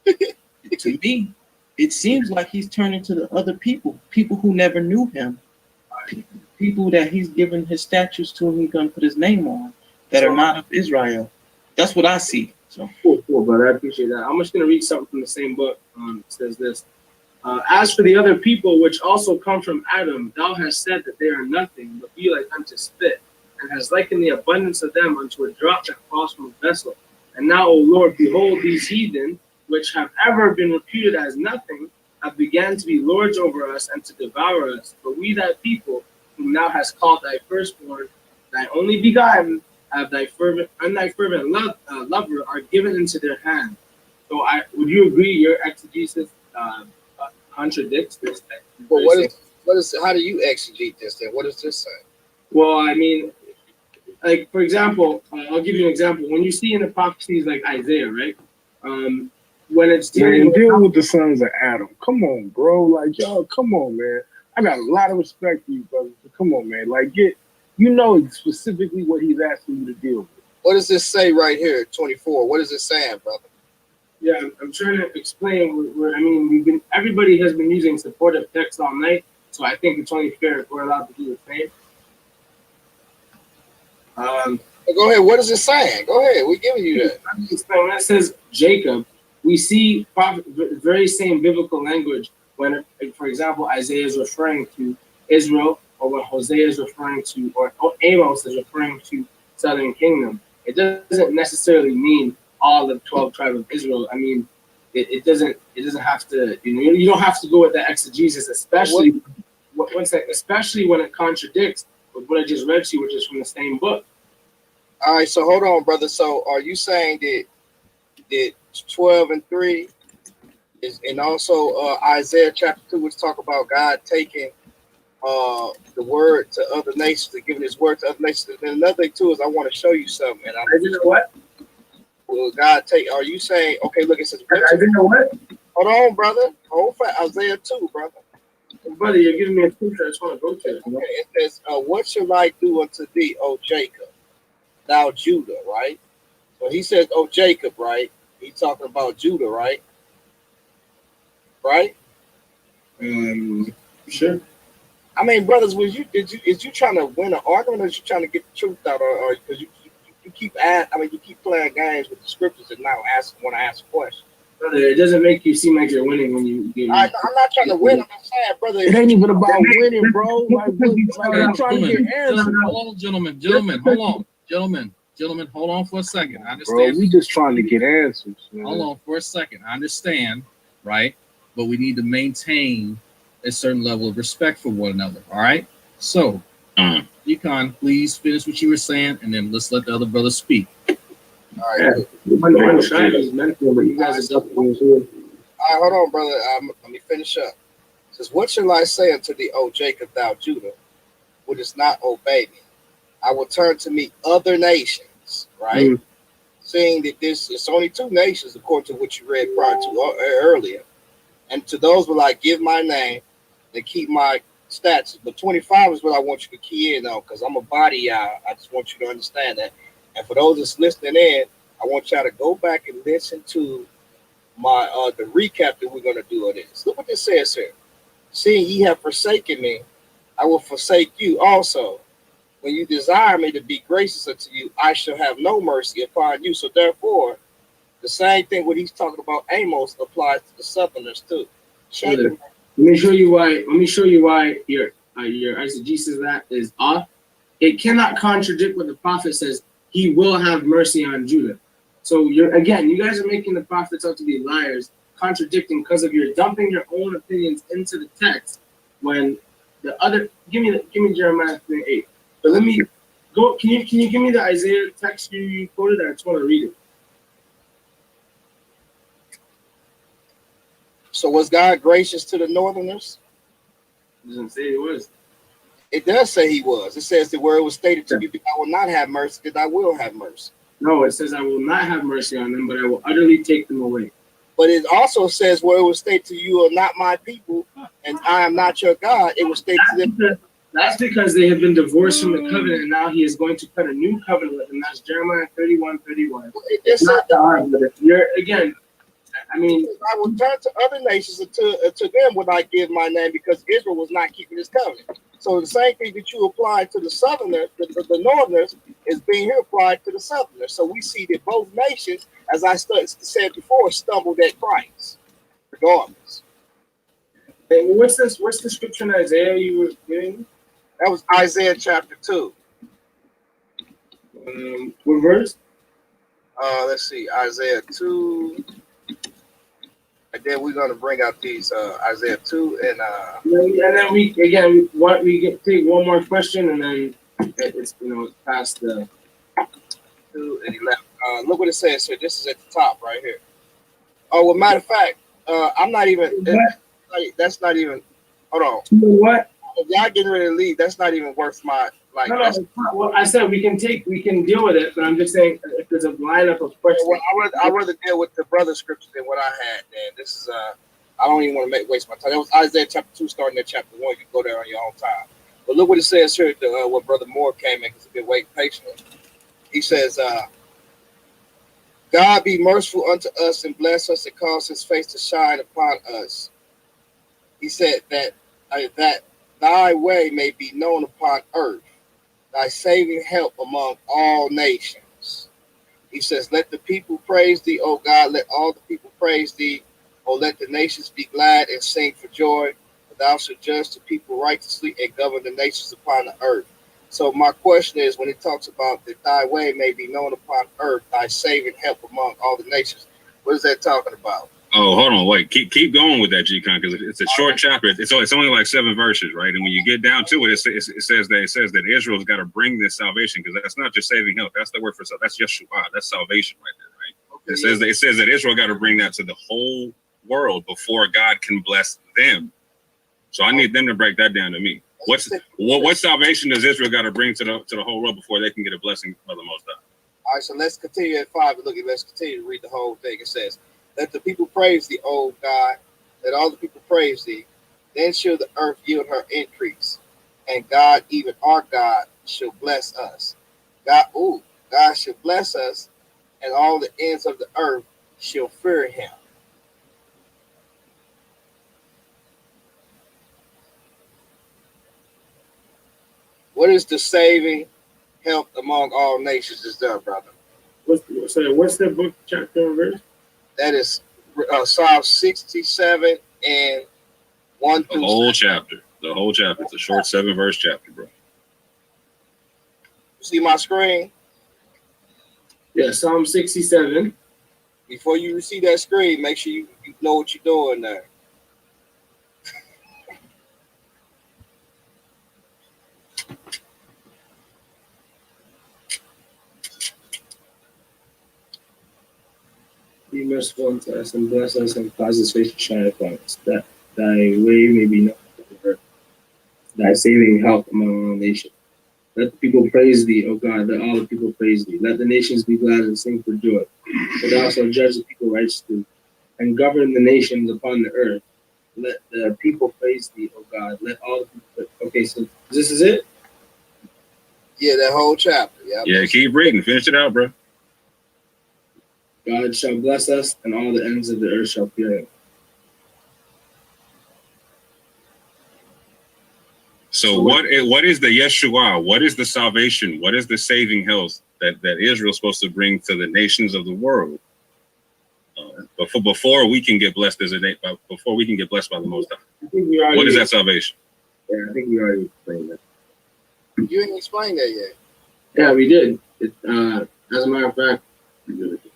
To me, it seems like he's turning to the other people who never knew him, people that he's given his statues to, and he's gonna put his name on, that are not of Israel. That's what I see. So cool, brother. I appreciate that. I'm just gonna read something from the same book. It says this. As for the other people which also come from Adam, thou hast said that they are nothing, but be like unto spit, and hast likened the abundance of them unto a drop that falls from a vessel. And now, O Lord, behold, these heathen, which have ever been reputed as nothing, have began to be lords over us and to devour us. But we, thy people, whom thou hast called thy firstborn, thy only begotten, have thy fervent lover, are given into their hand. So, would you agree your exegesis contradicts this? Well, how do you exegete this then? What does this say? Well, I mean, like, for example, I'll give you an example. When you see in the prophecies like Isaiah, right? When it's dealing with the sons of Adam. Come on, bro. Like, y'all, come on, man. I got a lot of respect for you, brother. But come on, man. Like, you know specifically what he's asking you to deal with. What does this say right here, 24? What is it saying, brother? Yeah, I'm trying to explain where I mean, everybody has been using supportive text all night, so I think it's only fair if we're allowed to do the same. Go ahead. What is it saying? Go ahead. We're giving you that. When it says Jacob, we see very same biblical language when, for example, Isaiah is referring to Israel, or when Hosea is referring to, or Amos is referring to Southern Kingdom. It doesn't necessarily mean all the 12 tribes of Israel. I mean, it doesn't have to, you don't have to go with the exegesis, especially when it contradicts with what I just read to you, which is from the same book. All right, so hold on, brother. So are you saying that 12 and 3 is, and also Isaiah chapter 2, which talk about God taking the word to other nations and giving his word to other nations? And another thing too is I want to show you something. And you know what? Will God take? Are you saying? Okay, look, it says. I didn't know what. Hold on, brother. Hold for Isaiah 2, brother. Brother, you're giving me a scripture. I just want to go to it. Okay, it says, "What shall I do unto thee, O Jacob, thou Judah?" Right. So he says, "O Jacob," right? He's talking about Judah, right? Right. Sure. I mean, brothers, is you trying to win an argument, or is you trying to get the truth out, or because you keep you keep playing games with the scriptures and now want to ask a question. Brother, it doesn't make you seem like you're winning when you get. I'm not trying to win. I'm just saying, brother. It ain't even about winning, bro. Like I'm trying to get answers. Hold on, gentlemen, hold on, gentlemen, hold on for a second. I understand. Bro, we just trying to get answers, man. Hold on for a second. I understand, right? But we need to maintain a certain level of respect for one another. All right. So, Econ, please finish what you were saying, and then let's let the other brother speak. All right. All right, hold on, brother. Let me finish up. It says, what shall I say unto thee, O Jacob, thou Judah, wouldst not obey me? I will turn to me other nations, right? Seeing that it's only two nations, according to what you read prior to earlier. And to those will I give my name and keep my statutes. But 25 is what I want you to key in on, because I'm a body y'all. I just want you to understand that. And for those that's listening in, I want y'all to go back and listen to my the recap that we're going to do of this. Look what this says here. Seeing ye have forsaken me, I will forsake you also. When you desire me to be gracious unto you, I shall have no mercy upon you. So therefore, the same thing what he's talking about Amos applies to the Southerners too. Let me show you why your eisegesis that is off. It cannot contradict what the prophet says. He will have mercy on Judah. So you guys are making the prophets out to be liars, contradicting because of your dumping your own opinions into the text. When the other, give me Jeremiah 3:8. But let me go. Can you give me the Isaiah text you quoted? I just want to read it. So was God gracious to the Northerners? It doesn't say he was. It does say he was. It says the word was stated to be, I will not have mercy, that I will have mercy. No, it says I will not have mercy on them, but I will utterly take them away. But it also says where it was stated to you are not my people, and I am not your God. It was stated to them. That's because they have been divorced from the covenant, and now he is going to cut a new covenant with them. That's Jeremiah 31:31. It's not the argument. You're again. I mean, I will turn to other nations, and to them would I give my name, because Israel was not keeping his covenant. So the same thing that you apply to the Southerners, the Northerners, is being here applied to the Southerners. So we see that both nations, as I said before, stumbled at Christ, regardless. Hey, what's this? What's the scripture in Isaiah you were giving? That was Isaiah chapter 2. What verse? Let's see, Isaiah 2. And then we're going to bring out these Isaiah 2 and then we take one more question, and then it's past the 2 and 11. Look what it says here. This is at the top right here. Oh, well, matter of fact, I'm not even. That's not even. Hold on. What? If y'all getting ready to leave, that's not even worth my like. No, well, I said we can deal with it, but I'm just saying if there's a lineup of questions. Well, I rather deal with the brother scripture than what I had. Man, this is I don't even want to waste my time. That was Isaiah chapter 2, starting at chapter 1. You can go there on your own time. But look what it says here. What Brother Moore came in, because he's been waiting patiently. He says, "God be merciful unto us and bless us and cause His face to shine upon us." He said that Thy way may be known upon earth, Thy saving help among all nations. He says, "Let the people praise Thee, O God. Let all the people praise Thee. O let the nations be glad and sing for joy. For Thou shalt judge the people righteously and govern the nations upon the earth." So my question is, when it talks about that Thy way may be known upon earth, Thy saving help among all the nations, what is that talking about? Oh, hold on, wait. Keep going with that, G-Con, because it's a short chapter. It's only like 7 verses, right? And when you get down to it, it says that Israel's got to bring this salvation, because that's not just saving help. That's the word for salvation. That's Yeshua. That's salvation right there, right? Okay, it says that Israel got to bring that to the whole world before God can bless them. So I need them to break that down to me. What salvation does Israel got to bring to the whole world before they can get a blessing of the Most High? All right, so let's continue at 5 and let's continue to read the whole thing. It says, "Let the people praise Thee, O God. Let all the people praise Thee. Then shall the earth yield her increase. And God, even our God, shall bless us." God shall bless us, and all the ends of the earth shall fear Him. What is the saving health among all nations is there, brother? What's the book, chapter, and verse? That is Psalm 67 and 1 The through whole 7. chapter. The whole chapter. It's a short 7-verse chapter, bro. See my screen? Yeah, Psalm 67. Before you see that screen, make sure you know what you're doing there. Be merciful unto us and bless us and cause his face to shine upon us, that thy way may be known on the earth, thy saving help among all nations. Let the people praise thee, O God, let all the people praise thee. Let the nations be glad and sing for joy. For thou shalt judge the people righteously and govern the nations upon the earth. Let the people praise thee, O God. Let all the people. Okay, so this is it? Yeah, that whole chapter. Yeah. Yeah, keep reading. Finish it out, bro. God shall bless us, and all the ends of the earth shall fear him. So what is the Yeshua? What is the salvation? What is the saving health that Israel is supposed to bring to the nations of the world? Before we can get blessed before we can get blessed by the Most High. What is that salvation? Yeah, I think we already explained that. You didn't explain that yet. Yeah, we did. As a matter of fact,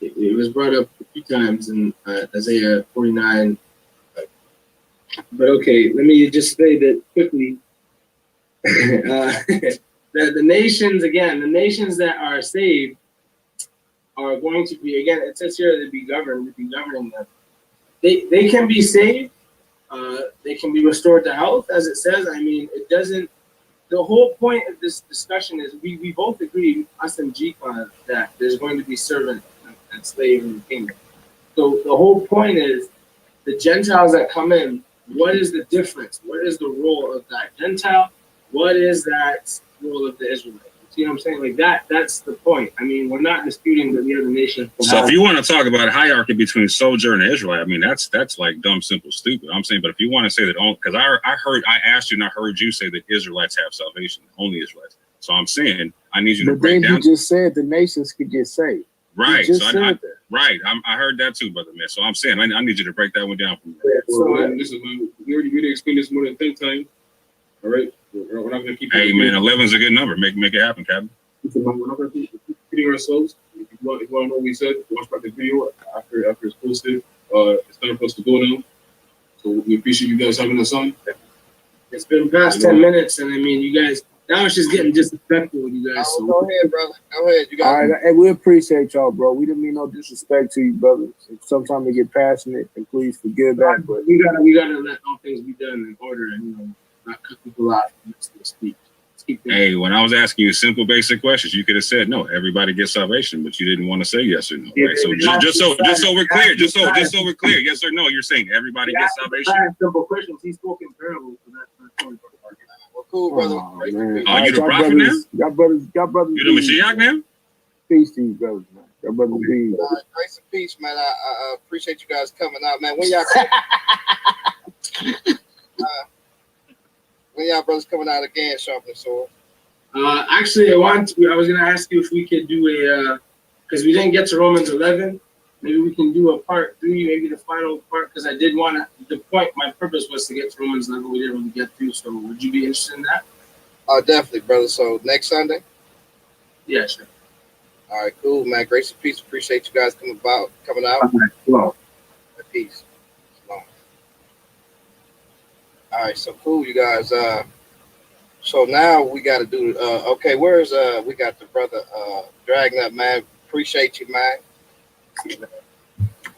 it was brought up a few times in Isaiah 49. But okay, let me just say that quickly. The nations that are saved are going to be, again, it says here, to be governing them. They can be saved. They can be restored to health, as it says. I mean, it doesn't. The whole point of this discussion is we both agree, us and GCON, that there's going to be servant and slave in the kingdom. So the whole point is the Gentiles that come in, what is the difference? What is the role of that Gentile? What is that role of the Israelite? See what I'm saying? Like that's the point. I mean, we're not disputing that the other nations. So if you want to talk about a hierarchy between sojourner and Israelite, I mean, that's like dumb, simple, stupid. I'm saying, but if you want to say that, because I asked you and I heard you say that Israelites have salvation, only Israelites. So I'm saying I need you to break down. But then you just said the nations could get saved. Right. So I heard that too, brother man. So I'm saying I need you to break that one down for me. This is we already explained this more than 10 times. All right. We're not gonna keep. Hey man, 11 is a good number. Make it happen, Captain. We're not gonna keep repeating ourselves. If you want to know what we said, watch back the video after it's posted. It's time for us to go now. So we appreciate you guys having us on. It's been past 10 minutes, and I mean, you guys. Now it's just getting disrespectful with you guys. So go ahead, brother. Go ahead. You got. All right, and we appreciate y'all, bro. We didn't mean no disrespect to you, brother. Sometimes we get passionate, and please forgive that. But we gotta let all things be done in order, and not cut people out to speak. Hey, when I was asking you simple, basic questions, you could have said no. Everybody gets salvation, but you didn't want to say yes or no. Right? So just so we're clear, just so we're clear, yes or no. You're saying everybody gets salvation. Simple questions. He spoke in parables for that. Well, cool, brother. Oh, you the prophet now? Y'all brothers. You the Mashiach now? Peace to you, brothers, man. Y'all brothers be. Grace and peace, man. I appreciate you guys coming out, man. When y'all brothers coming out again, sharpening sword? Actually, I was gonna ask you if we could do a because we didn't get to Romans 11. Maybe we can do a part 3, maybe the final part, because I did want to. The point, my purpose was to get to Romans 11. We didn't really get through. So, would you be interested in that? Oh, definitely, brother. So next Sunday. Yeah, sure. All right, cool, man. Grace and peace. Appreciate you guys coming out. Well, peace. All right, so cool, you guys. So now we got to do. Okay, where's we got the brother Dragging Up, man. Appreciate you, man.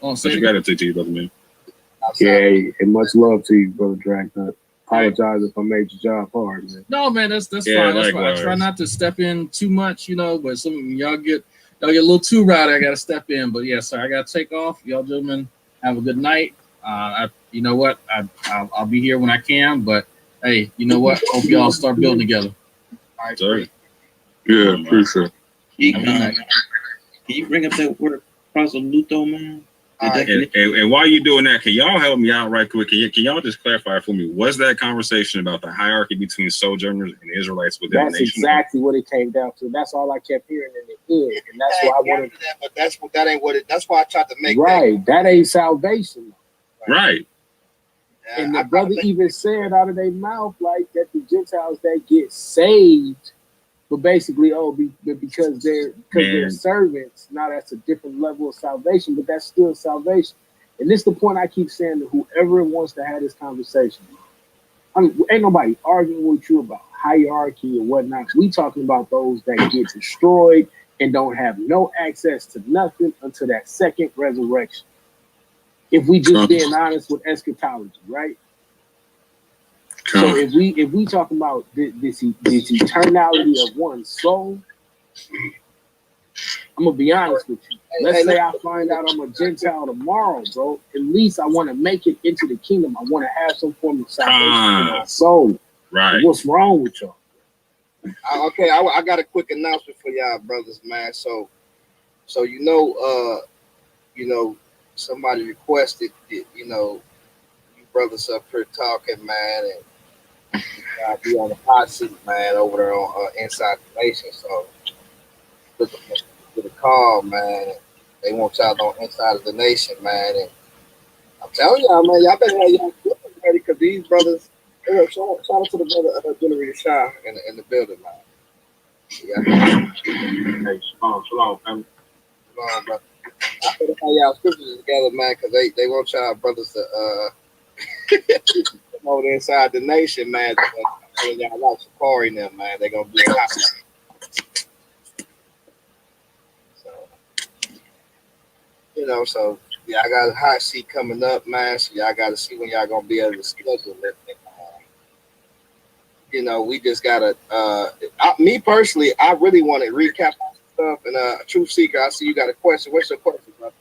What you got to say to you, brother man? Yeah, and much love to you, brother Dragging Up. Apologize if I made your job hard, man. No, man, that's fine. That's fine. I try not to step in too much, but some y'all get a little too rowdy. I got to step in, but yeah, sir, I got to take off. Y'all gentlemen have a good night. You know what? I'll be here when I can, but hey, you know what? Hope y'all start building together. All right, sorry. Yeah, appreciate it. Can you bring up that word prosoluto, man? And while you're doing that, can y'all help me out right quick? Can y'all just clarify for me? Was that conversation about the hierarchy between sojourners and Israelites within the nation? That's exactly what it came down to. That's all I kept hearing in the end, and that's why I wanted. But that ain't what it. That's why I tried to make right. That ain't salvation. Right. And the brother even said out of their mouth like that the Gentiles that get saved, but basically, because they're servants. Now that's a different level of salvation, but that's still salvation. And this is the point I keep saying to whoever wants to have this conversation. I mean, ain't nobody arguing with you about hierarchy or whatnot. We talking about those that get destroyed and don't have no access to nothing until that second resurrection. If we just being honest with eschatology, right? So if we talking about this eternality of one's soul, I'm gonna be honest with you. Let's say I find out I'm a Gentile tomorrow, bro. At least I want to make it into the kingdom. I want to have some form of salvation in my soul. Right. What's wrong with y'all? Okay, I got a quick announcement for y'all, brothers, man. So you know, somebody requested that, you brothers up here talking, man, and I'll be on the hot seat, man, over there on Inside the Nation. So looking for the call, man. They want y'all on Inside of the Nation, man. And I'm telling y'all, man, y'all better have y'all equipment ready, because these brothers. Shout out to the brother General Shah in the building, man. Yeah. Hey, shalom, family. Shalom, brother. I better have y'all scriptures together, man, because they want y'all brothers to come over Inside the Nation, man. Y'all like Sakari and them, man. They're gonna be a lot. So, so yeah, I got a hot seat coming up, man. So y'all got to see when y'all gonna be able to schedule it. We just gotta. Me personally, I really want to recap stuff. And Truth Seeker, I see you got a question. What's your question, brother?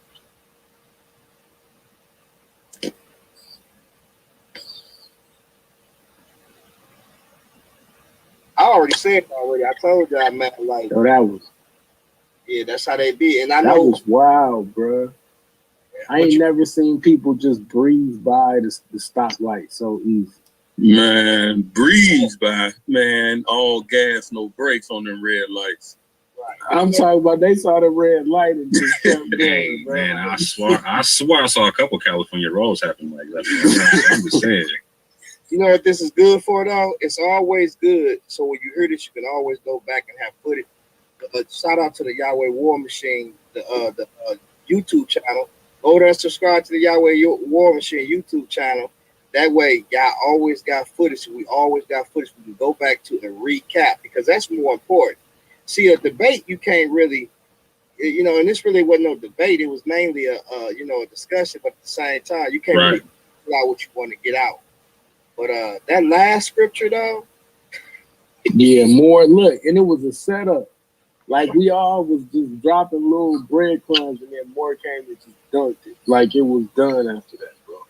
I already said it already. I told y'all, man. Like, so that was. Yeah, that's how they be. And I that know was wild, bro. I ain't never seen people just breeze by the stoplight so easy. Man, breeze by, man, all gas, no brakes on them red lights. Right. I'm talking about they saw the red light and just kept going, bro. Man, I swear I saw a couple California rolls happen like that. I'm just saying. You know what this is good for, though? It's always good. So when you hear this, you can always go back and have footage. Shout out to the Yahweh War Machine, the YouTube channel. Go there and subscribe to the Yahweh War Machine YouTube channel. That way, y'all always got footage. We always got footage we can go back to and recap, because that's more important. See, a debate, you can't really, and this really wasn't no debate. It was mainly a discussion, but at the same time, you can't really figure out what you want to get out. But that last scripture, though. Yeah, more, look, and it was a setup. Like, we all was just dropping little breadcrumbs, and then more came and just dunked it. Like, it was done after that, bro.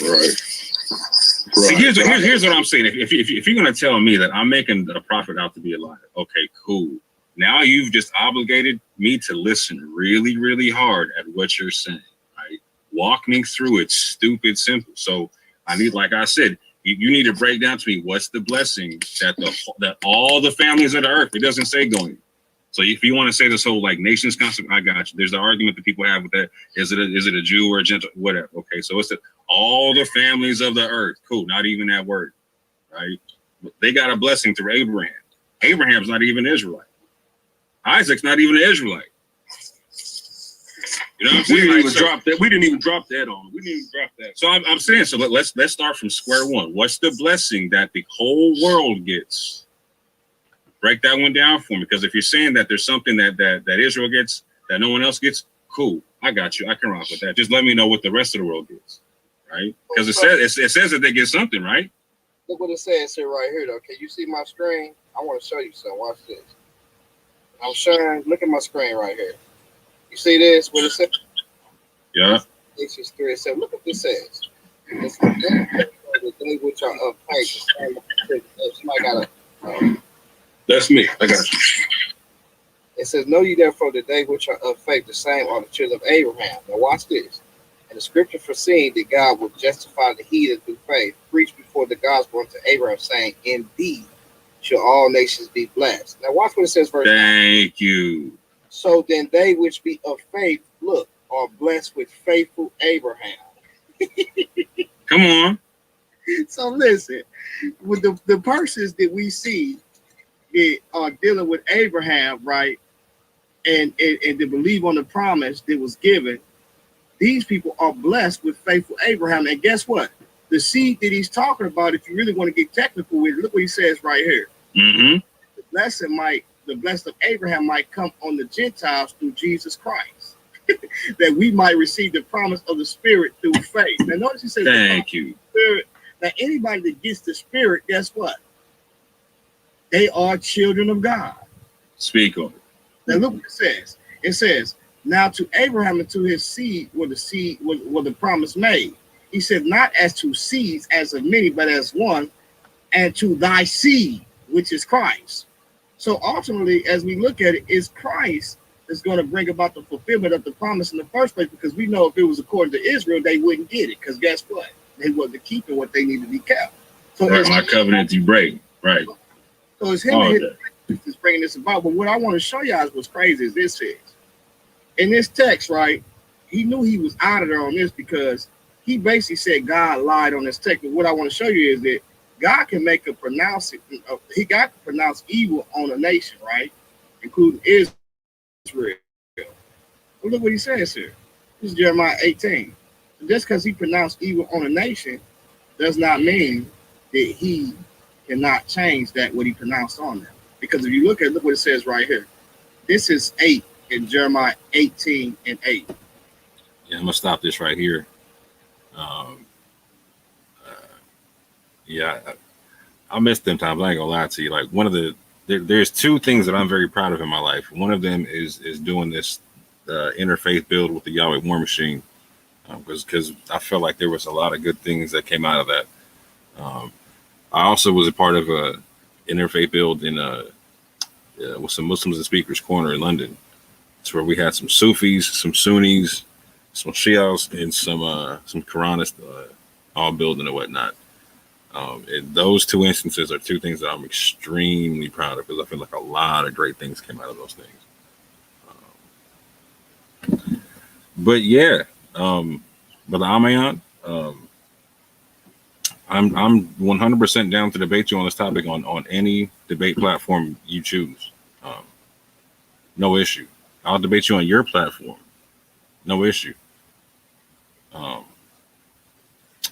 Right. See, here's what I'm saying. If you're gonna tell me that I'm making the prophet out to be a liar, okay, cool. Now you've just obligated me to listen really, really hard at what you're saying. Right? Walk me through it, stupid simple. So I need, like I said, you need to break down to me what's the blessing that all the families of the earth. It doesn't say going. So if you want to say this whole like nations concept, I got you. There's the argument that people have with that. Is it a Jew or a Gentile? Whatever. Okay, so it's all the families of the earth. Cool. Not even that word, right? They got a blessing through Abraham. Abraham's not even Israelite. Isaac's not even an Israelite. You know what I'm saying? We didn't even drop that. We didn't even drop that on. We didn't even drop that. So I'm saying, so let's start from square one. What's the blessing that the whole world gets? Break that one down for me, because if you're saying that there's something that Israel gets that no one else gets, cool. I got you. I can rock with that. Just let me know what the rest of the world gets, right? Because it says that they get something, right? Look what it says here right here, though. Can you see my screen? I want to show you something. Watch this. I'm sharing. Look at my screen right here. You see this? What it says? Yeah. Nations 3 and 7. Look what this says. It's the day which are upright. Somebody got a. That's me. I got you. It It says, know ye therefore that they which are of faith, the same are the children of Abraham. Now watch this. And the scripture foreseeing that God will justify the heathen through faith, preached before the gospel unto Abraham, saying, indeed shall all nations be blessed. Now watch what it says, verse 9. Thank you. So then they which be of faith, look, are blessed with faithful Abraham. Come on. So listen, with the persons that we see that are dealing with Abraham, right, and to believe on the promise that was given, these people are blessed with faithful Abraham. And guess what? The seed that he's talking about, if you really want to get technical with it, look what he says right here. Mm-hmm. The blessing of Abraham might come on the Gentiles through Jesus Christ, that we might receive the promise of the Spirit through faith. Now notice he says, thank you. Spirit. Now anybody that gets the Spirit, guess what? They are children of God. Speak on it. Now look what it says. It says, now to Abraham and to his seed were the promise made. He said, not as to seeds as of many, but as one, and to thy seed, which is Christ. So ultimately, as we look at it, is Christ that's going to bring about the fulfillment of the promise in the first place, because we know if it was according to Israel, they wouldn't get it, because guess what? They wasn't keeping what they needed to be kept. So right, my covenant you break, right? So it's him that's bringing this about. But what I want to show you guys what's crazy is this is, in this text, right, he knew he was out of there on this because he basically said God lied on this text. But what I want to show you is that God can make a he got to pronounce evil on a nation, right? Including Israel. Well, look what he says here. This is Jeremiah 18. So just because he pronounced evil on a nation does not mean that he cannot change that what he pronounced on them. Because if you look what it says right here. This is 8 in Jeremiah 18 and 8. Yeah, I'm gonna stop this right here. Yeah, I miss them times. I ain't gonna lie to you. Like one of there's two things that I'm very proud of in my life. One of them is doing this interfaith build with the YHWH War Machine, because I felt like there was a lot of good things that came out of that. I also was a part of a interfaith build in with some Muslims and Speakers Corner in London. It's where we had some Sufis, some Sunnis, some Shias, and some Quranists all building and whatnot. And those two instances are two things that I'm extremely proud of, because I feel like a lot of great things came out of those things. But yeah, but the AHMAYAN, I'm 100% down to debate you on this topic on any debate platform you choose. No issue. I'll debate you on your platform. No issue.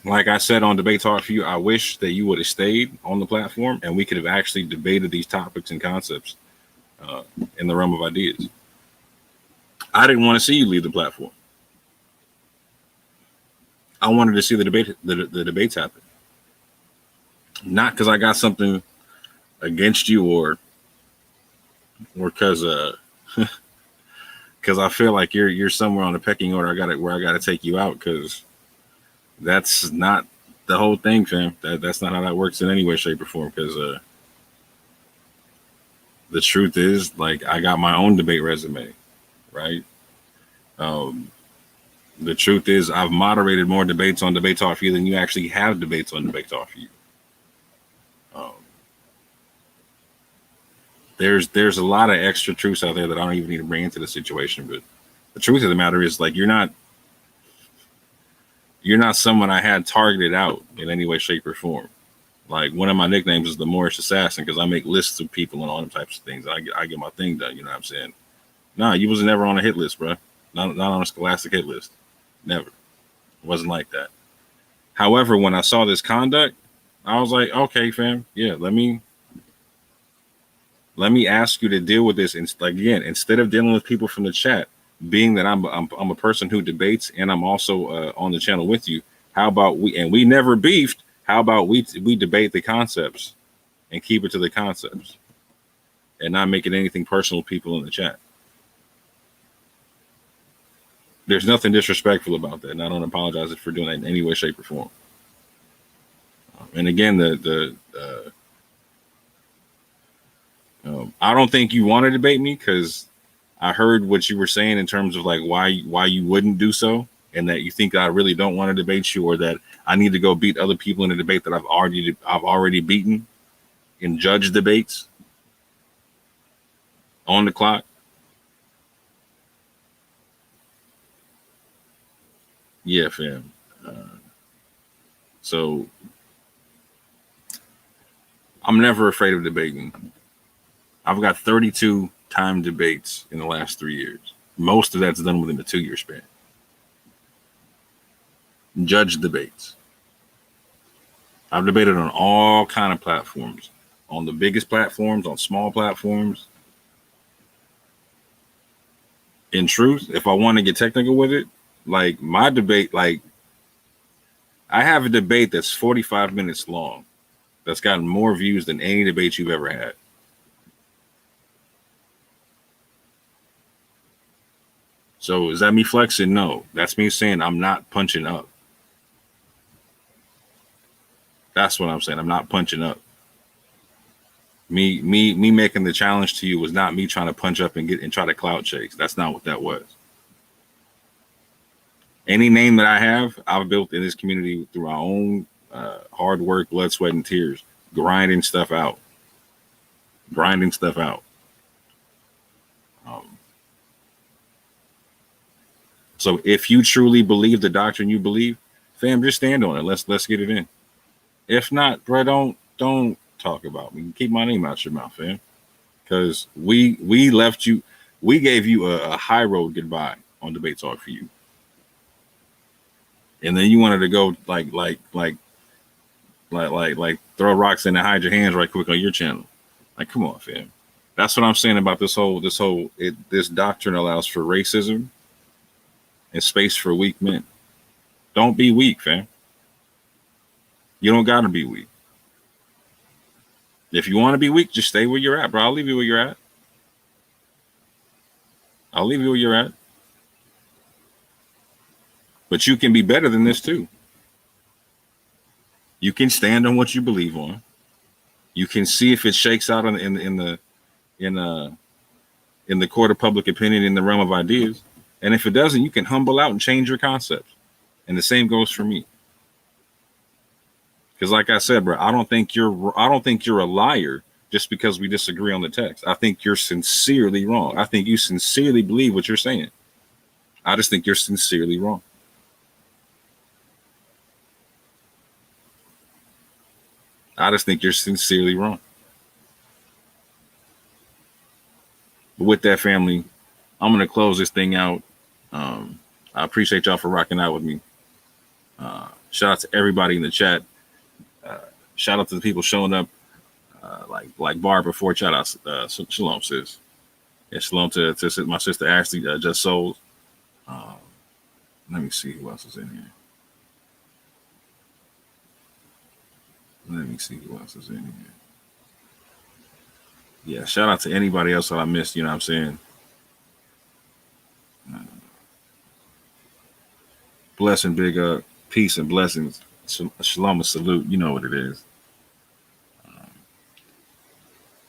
Like I said on Debate Talk for You, I wish that you would have stayed on the platform and we could have actually debated these topics and concepts in the realm of ideas. I didn't want to see you leave the platform. I wanted to see the debates happen. Not because I got something against you or because I feel like you're somewhere on the pecking order. I gotta take you out, because that's not the whole thing, fam. That's not how that works in any way, shape, or form. Because the truth is, like, I got my own debate resume, right? The truth is, I've moderated more debates on Debate Talk for You than you actually have debates on Debate Talk for You. There's a lot of extra truths out there that I don't even need to bring into the situation. But the truth of the matter is, like, you're not someone I had targeted out in any way, shape, or form. Like, one of my nicknames is the Moorish Assassin, because I make lists of people and all them types of things. I get my thing done. You know what I'm saying? Nah, you was never on a hit list, bro. Not on a scholastic hit list. Never. It wasn't like that. However, when I saw this conduct, I was like, okay, fam, yeah, let me ask you to deal with this. And again, instead of dealing with people from the chat, being that I'm a person who debates and I'm also on the channel with you, how about we never beefed? How about we debate the concepts and keep it to the concepts and not make it anything personal with people in the chat? There's nothing disrespectful about that, and I don't apologize for doing that in any way, shape, or form. And again, I don't think you want to debate me, because I heard what you were saying in terms of like why you wouldn't do so, and that you think I really don't want to debate you, or that I need to go beat other people in a debate that I've already beaten in judge debates on the clock. Yeah, fam. So I'm never afraid of debating. I've got 32 timed debates in the last 3 years. Most of that's done within a 2-year span. Judge debates. I've debated on all kind of platforms, on the biggest platforms, on small platforms. In truth, if I want to get technical with it, like my debate, like I have a debate that's 45 minutes long that's gotten more views than any debate you've ever had. So is that me flexing? No, that's me saying I'm not punching up. That's what I'm saying. I'm not punching up. Me making the challenge to you was not me trying to punch up and try to clout chase. That's not what that was. Any name that I have, I've built in this community through our own hard work, blood, sweat, and tears, grinding stuff out. So if you truly believe the doctrine you believe, fam, just stand on it. Let's get it in. If not, bro, don't talk about me. Keep my name out your mouth, fam. Because we left you, we gave you a high road goodbye on Debate Talk for you. And then you wanted to go like throw rocks in and hide your hands right quick on your channel. Like, come on, fam. That's what I'm saying about this doctrine allows for racism and space for weak men. Don't be weak, fam. You don't gotta be weak. If you want to be weak, just stay where you're at, bro. I'll leave you where you're at. But you can be better than this too. You can stand on what you believe on. You can see if it shakes out in the court of public opinion in the realm of ideas. And if it doesn't, you can humble out and change your concepts. And the same goes for me. Because like I said, bro, I don't think you're a liar just because we disagree on the text. I think you're sincerely wrong. I think you sincerely believe what you're saying. I just think you're sincerely wrong. But with that, family, I'm going to close this thing out. I appreciate y'all for rocking out with me. Shout out to everybody in the chat. Shout out to the people showing up, like Barb before. Shout out, shalom, sis. Yeah, shalom to my sister Ashley, Just Souls. Let me see who else is in here. Yeah, shout out to anybody else that I missed. You know what I'm saying? Blessing, big up, peace and blessings. Shalom and salute. You know what it is.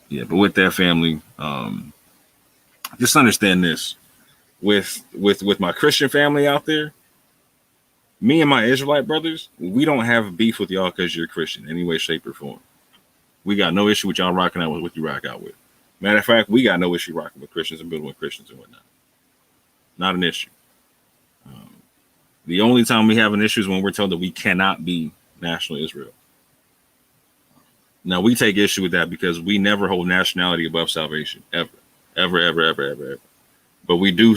Yeah, but with that, family, just understand this. With my Christian family out there, me and my Israelite brothers, we don't have beef with y'all because you're Christian in any way, shape, or form. We got no issue with y'all rocking out with what you rock out with. Matter of fact, we got no issue rocking with Christians and building with Christians and whatnot. Not an issue. The only time we have an issue is when we're told that we cannot be national Israel. Now, we take issue with that because we never hold nationality above salvation, ever. But we do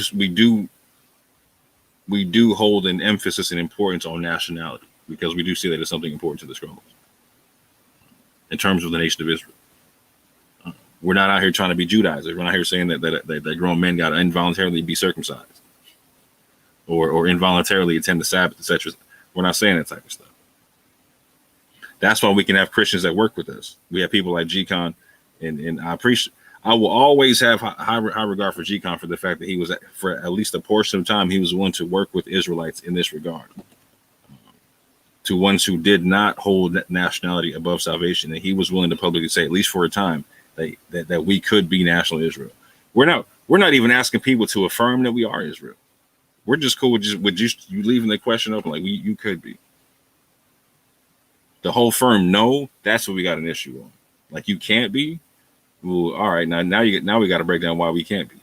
hold an emphasis and importance on nationality because we do see that it's something important to the struggle in terms of the nation of Israel. We're not out here trying to be Judaizers. We're not here saying that grown men got to involuntarily be circumcised or involuntarily attend the Sabbath, etc. We're not saying that type of stuff. That's why we can have Christians that work with us. We have people like G-Con, and I will always have high regard for G-Con for the fact that he was, for at least a portion of time, he was willing to work with Israelites in this regard. To ones who did not hold nationality above salvation, and he was willing to publicly say, at least for a time, that we could be national Israel. We're not even asking people to affirm that we are Israel. We're just cool with just you leaving the question open, like you could be. The whole firm no, that's what we got an issue on. Like you can't be. Well, all right, now we got to break down why we can't be.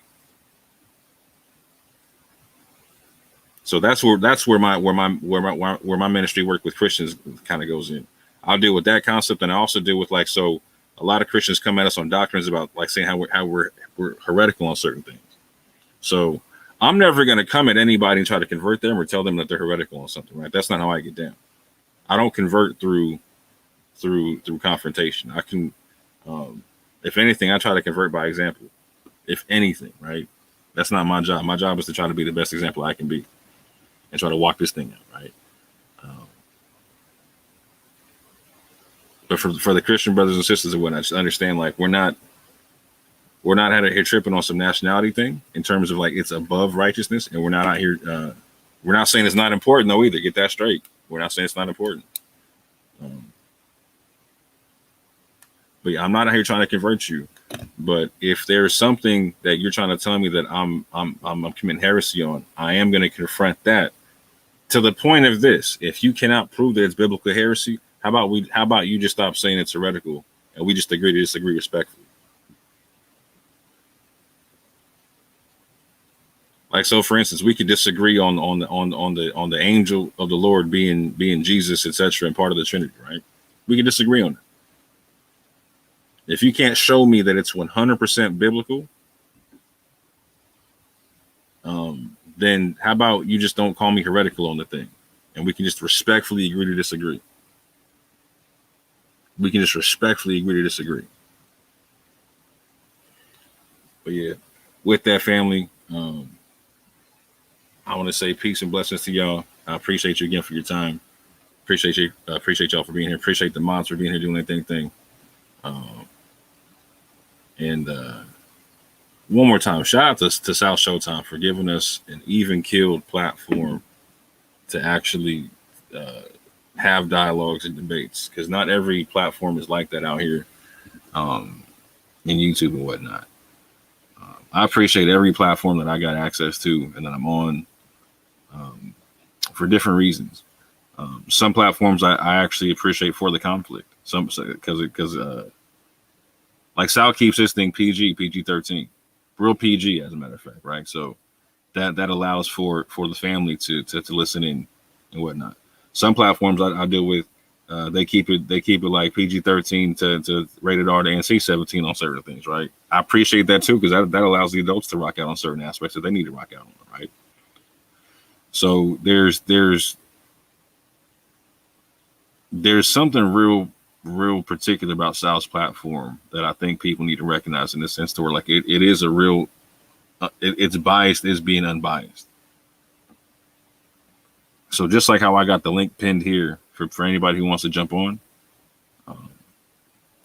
So that's where my ministry work with Christians kind of goes in. I'll deal with that concept, and I also deal with like, so a lot of Christians come at us on doctrines about like saying how we're heretical on certain things. So I'm never going to come at anybody and try to convert them or tell them that they're heretical on something, right? That's not how I get down. I don't convert through confrontation. I can, if anything, I try to convert by example. If anything, right? That's not my job. My job is to try to be the best example I can be and try to walk this thing out, right? But for the Christian brothers and sisters and whatnot, just understand, like, we're not out here tripping on some nationality thing in terms of like it's above righteousness, and we're not out here. We're not saying it's not important though either. Get that straight. We're not saying it's not important. But yeah, I'm not out here trying to convert you. But if there's something that you're trying to tell me that I'm committing heresy on, I am going to confront that to the point of this. If you cannot prove that it's biblical heresy, how about you just stop saying it's heretical and we just agree to disagree respectfully? Like, so for instance, we could disagree on the angel of the Lord being Jesus, etc., and part of the Trinity, right? We can disagree on that. If you can't show me that it's 100% biblical, then how about you just don't call me heretical on the thing, and we can just respectfully agree to disagree. We can just respectfully agree to disagree. But yeah, with that, family, I want to say peace and blessings to y'all. I appreciate you again for your time. Appreciate you. Appreciate y'all for being here. Appreciate the mods for being here doing their thing. And one more time, shout out to South Showtime for giving us an even-keeled platform to actually have dialogues and debates, because not every platform is like that out here in YouTube and whatnot. I appreciate every platform that I got access to and that I'm on for different reasons. Some platforms I actually appreciate for the conflict. Some because like Sal keeps this thing PG-13, real PG as a matter of fact, right? So that allows for the family to listen in and whatnot. Some platforms I deal with, they keep it like PG-13 to rated R to NC-17 on certain things, right? I appreciate that too, because that allows the adults to rock out on certain aspects that they need to rock out on, right? So there's something real particular about Sal's platform that I think people need to recognize, in the sense to where like it is a real, it's biased is being unbiased. So just like how I got the link pinned here for anybody who wants to jump on,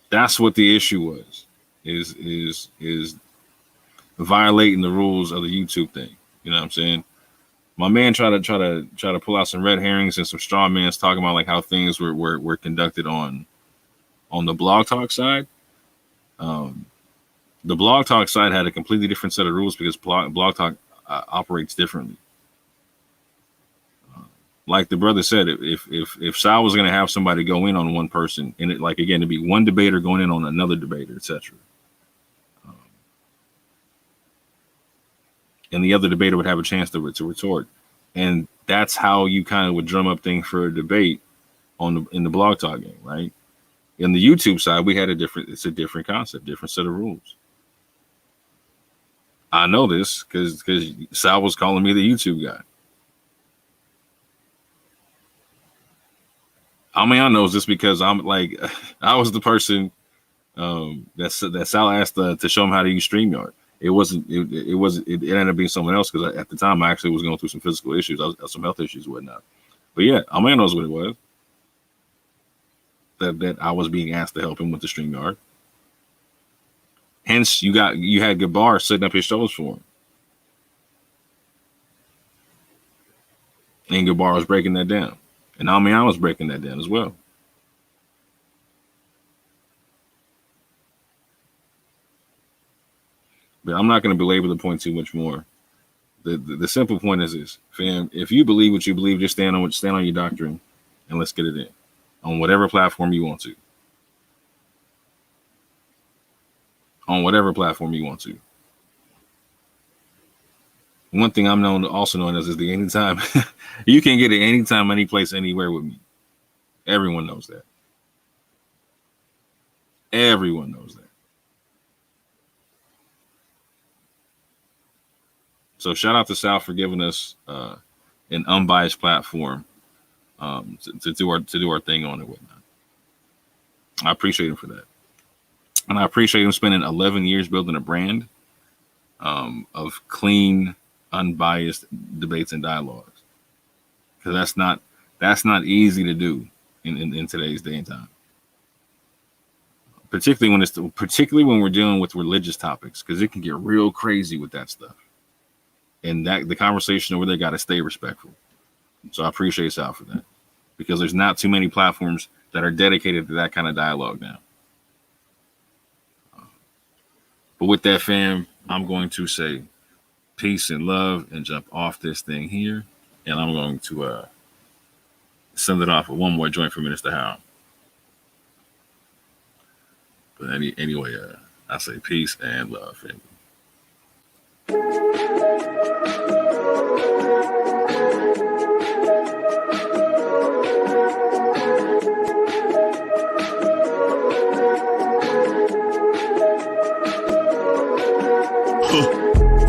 that's what the issue was, is violating the rules of the YouTube thing. You know what I'm saying? My man tried to pull out some red herrings and some straw mans talking about like how things were conducted on the Blog Talk side. The Blog Talk side had a completely different set of rules because Blog Talk operates differently. Like the brother said, if Sal was going to have somebody go in on one person, and it, like, again, to be one debater going in on another debater, etc., and the other debater would have a chance to retort, and that's how you kind of would drum up things for a debate in the Blog Talk game, right? In the YouTube side, we had it's a different concept, different set of rules. I know this because Sal was calling me the YouTube guy. AHMAYAN knows this because I'm like, I was the person that Sal asked to show him how to use StreamYard. It ended up being someone else, because at the time I actually was going through some physical issues, some health issues and whatnot. But yeah, AHMAYAN knows what it was. That I was being asked to help him with the StreamYard. Hence, you had Gabar setting up his shows for him, and Gabar was breaking that down, and AHMAYAN was breaking that down as well. But I'm not going to belabor the point too much more. The simple point is this, fam. If you believe what you believe, just stand on your doctrine, and let's get it in on whatever platform you want to. On whatever platform you want to. One thing I'm also known as is the anytime. You can get it anytime, any place, anywhere with me. Everyone knows that. Everyone knows that. So shout out to Sal for giving us an unbiased platform to do our thing on it and whatnot. I appreciate him for that. And I appreciate him spending 11 years building a brand of clean, unbiased debates and dialogues. Because that's not easy to do in today's day and time. Particularly when we're dealing with religious topics, because it can get real crazy with that stuff. And that the conversation over there got to stay respectful. So I appreciate Sal for that, because there's not too many platforms that are dedicated to that kind of dialogue now. But with that, fam, I'm going to say peace and love and jump off this thing here. And I'm going to send it off with one more joint for Minister Howe. But anyway, I say peace and love, family.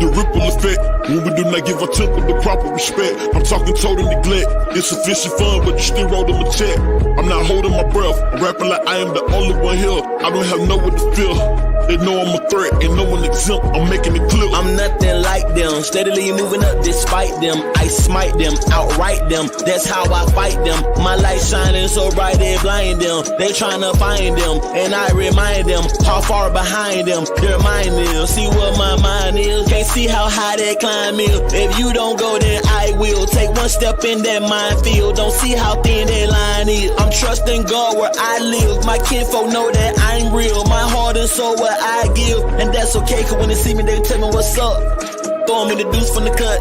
The ripple effect, when we do not give our temple the proper respect. I'm talking total neglect. Insufficient fun, but you still roll them a check. I'm not holding my breath. I'm rapping like I am the only one here. I don't have nowhere to feel. They know I'm a threat, and no one exempt. I'm making it clear. I'm nothing like them, steadily moving up despite them. I smite them, outright them. That's how I fight them. My light shining so bright they blind them. They trying to find them, and I remind them how far behind them their mind is. See what my mind is. Can't see how high that climb is. If you don't go, then I will. Take one step in that minefield. Don't see how thin that line is. I'm trusting God where I live. My kinfolk know that I'm real. My heart and soul what I give, and that's okay, cause when they see me, they tell me what's up. Throwing me the deuce from the cut,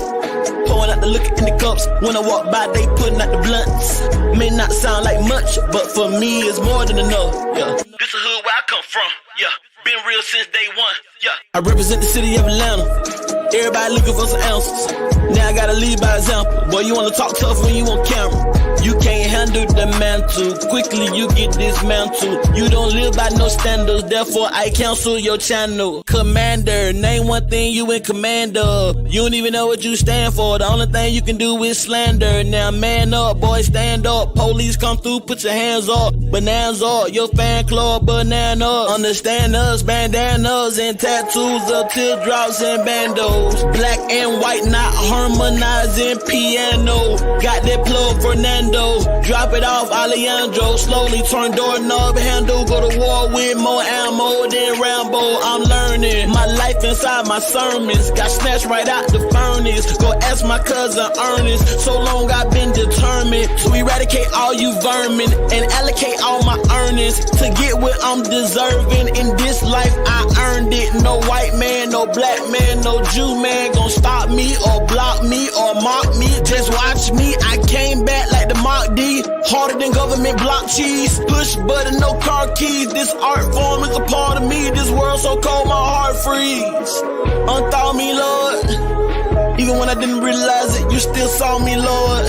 pouring out the liquor in the cups. When I walk by, they putting out the blunts. May not sound like much, but for me, it's more than enough. Yeah. This is hood where I come from. Yeah. Been real since day one. Yeah. I represent the city of Atlanta. Everybody looking for some answers. Now I gotta lead by example. Boy, you wanna talk tough when you on camera. You can't handle the mantle. Quickly you get dismantled. You don't live by no standards, therefore I cancel your channel. Commander, name one thing you in command of. You don't even know what you stand for. The only thing you can do is slander. Now man up, boy, stand up. Police come through, put your hands up. Bananas up, your fan club bananas. Understand us, bandanas and tattoos of teardrops and bandos. Black and white, not harmonizing piano. Got that plug Fernando. Drop it off Alejandro. Slowly turn doorknob handle. Go to war with more ammo than Rambo. I'm learning my life inside my sermons. Got snatched right out the furnace. Go ask my cousin Ernest. So long I've been determined to eradicate all you vermin and allocate all my earnings to get what I'm deserving. In this life I earned it. No white man, no black man, no Jew man gon' stop me or block me or mock me. Just watch me. I came back like the Mark D, harder than government block cheese. Push button, no car keys. This art form is a part of me. This world so cold, my heart freeze. Unthaw me, Lord. Even when I didn't realize it, you still saw me, Lord.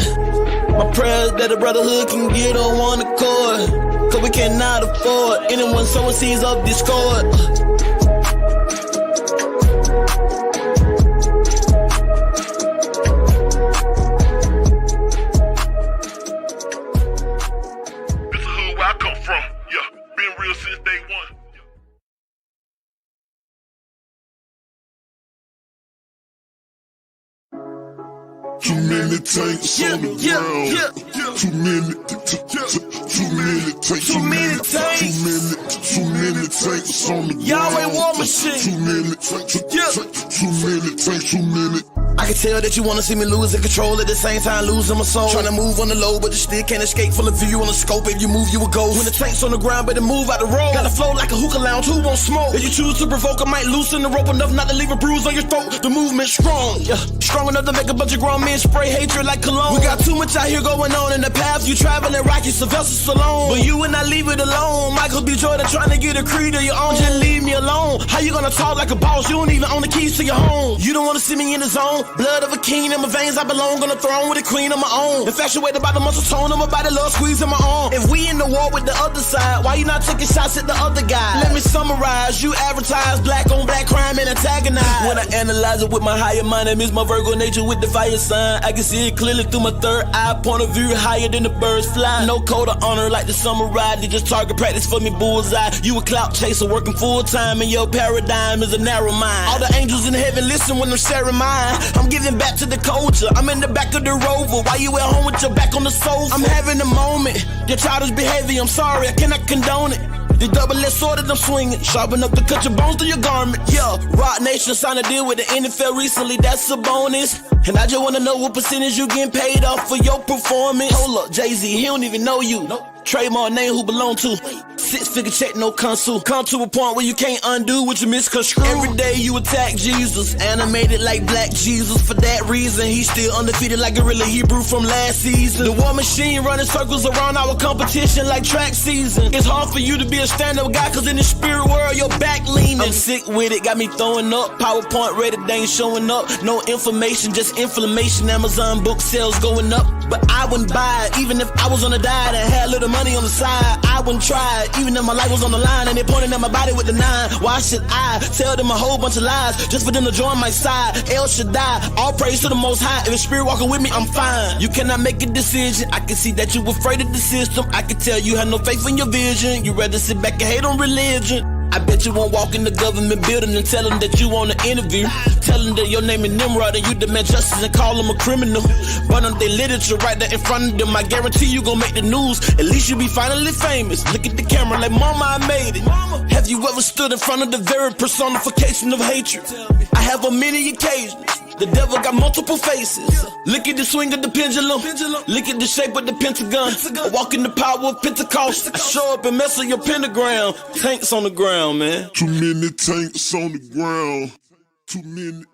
My prayers that the brotherhood can get on one accord, cause we cannot afford anyone sowing seeds of discord. Too many tanks on the ground. Too many tanks. Too many tanks on the ground. Yahweh war machine. Too many tanks. Too many tanks. Too many. I can tell that you wanna see me losing control at the same time losing my soul. Trying to move on the low, but you still can't escape from the view on the scope. If you move, you will go. When the tank's on the ground, better move out the road. Gotta flow like a hookah lounge, who won't smoke? If you choose to provoke, I might loosen the rope enough not to leave a bruise on your throat. The movement's strong, yeah. Strong enough to make a bunch of grown men spray hatred like cologne. We got too much out here going on in the path you traveling, Rocky Sylvester Stallone. But you and I leave it alone. Michael B. Jordan trying to get a creed of your own. Just leave me alone. How you gonna talk like a boss? You don't even own the keys to your home. You don't wanna see me in the zone. Blood of a king in my veins, I belong on the throne with a queen of my own. Infatuated by the muscle tone of my body, love squeezing my arm. If we in the war with the other side, why you not taking shots at the other guy? Let me summarize. You advertise black on black crime and antagonize. When I analyze it with my higher mind, I miss my Virgo nature with the fire sign. I can see it clearly through my third eye. Point of view higher than the birds fly. No code of honor like the summer ride. They just target practice for me bullseye. You a clout chaser working full time and your paradigm is a narrow mind. All the angels in heaven listen when I'm sharing mine. I'm giving back to the culture. I'm in the back of the Rover. Why you at home with your back on the sofa? I'm having a moment. Your childish behavior, I'm sorry, I cannot condone it. The double-edged sword that I'm swinging, sharp enough to cut your bones through your garment. Yeah, Rock Nation signed a deal with the NFL recently, that's a bonus. And I just wanna know what percentage you getting paid off for your performance. Hold up, Jay-Z, he don't even know you. Trademark name who belong to. 6-figure check, no consul. Come to a point where you can't undo what you misconstrue. Every day you attack Jesus, animated like Black Jesus. For that reason, he's still undefeated like Gorilla Hebrew from last season. The war machine running circles around our competition like track season. It's hard for you to be a stand-up guy, cause in the spirit world, your back leaning. I'm sick with it, got me throwing up. PowerPoint ready, they ain't showing up. No information, just inflammation. Amazon book sales going up. But I wouldn't buy it, even if I was on a diet and had a little money on the side. I wouldn't try it, even if my life was on the line and they pointing at my body with the 9. Why should I tell them a whole bunch of lies just for them to join my side? El Shaddai, all praise to the Most High. If the Spirit walking with me, I'm fine. You cannot make a decision. I can see that you afraid of the system. I can tell you have no faith in your vision. You rather sit back and hate on religion. I bet you won't walk in the government building and tell them that you want to interview. Tell them that your name is Nimrod and you demand justice and call them a criminal. Burn up their literature right there in front of them. I guarantee you gon' make the news. At least you be finally famous. Look at the camera like, Mama, I made it. Have you ever stood in front of the very personification of hatred? I have on many occasions. The devil got multiple faces. Look at the swing of the pendulum. Look at the shape of the pentagon. I walk in the power of Pentecost. I show up and mess with your pentagram. Tanks on the ground, man. Too many tanks on the ground. Too many.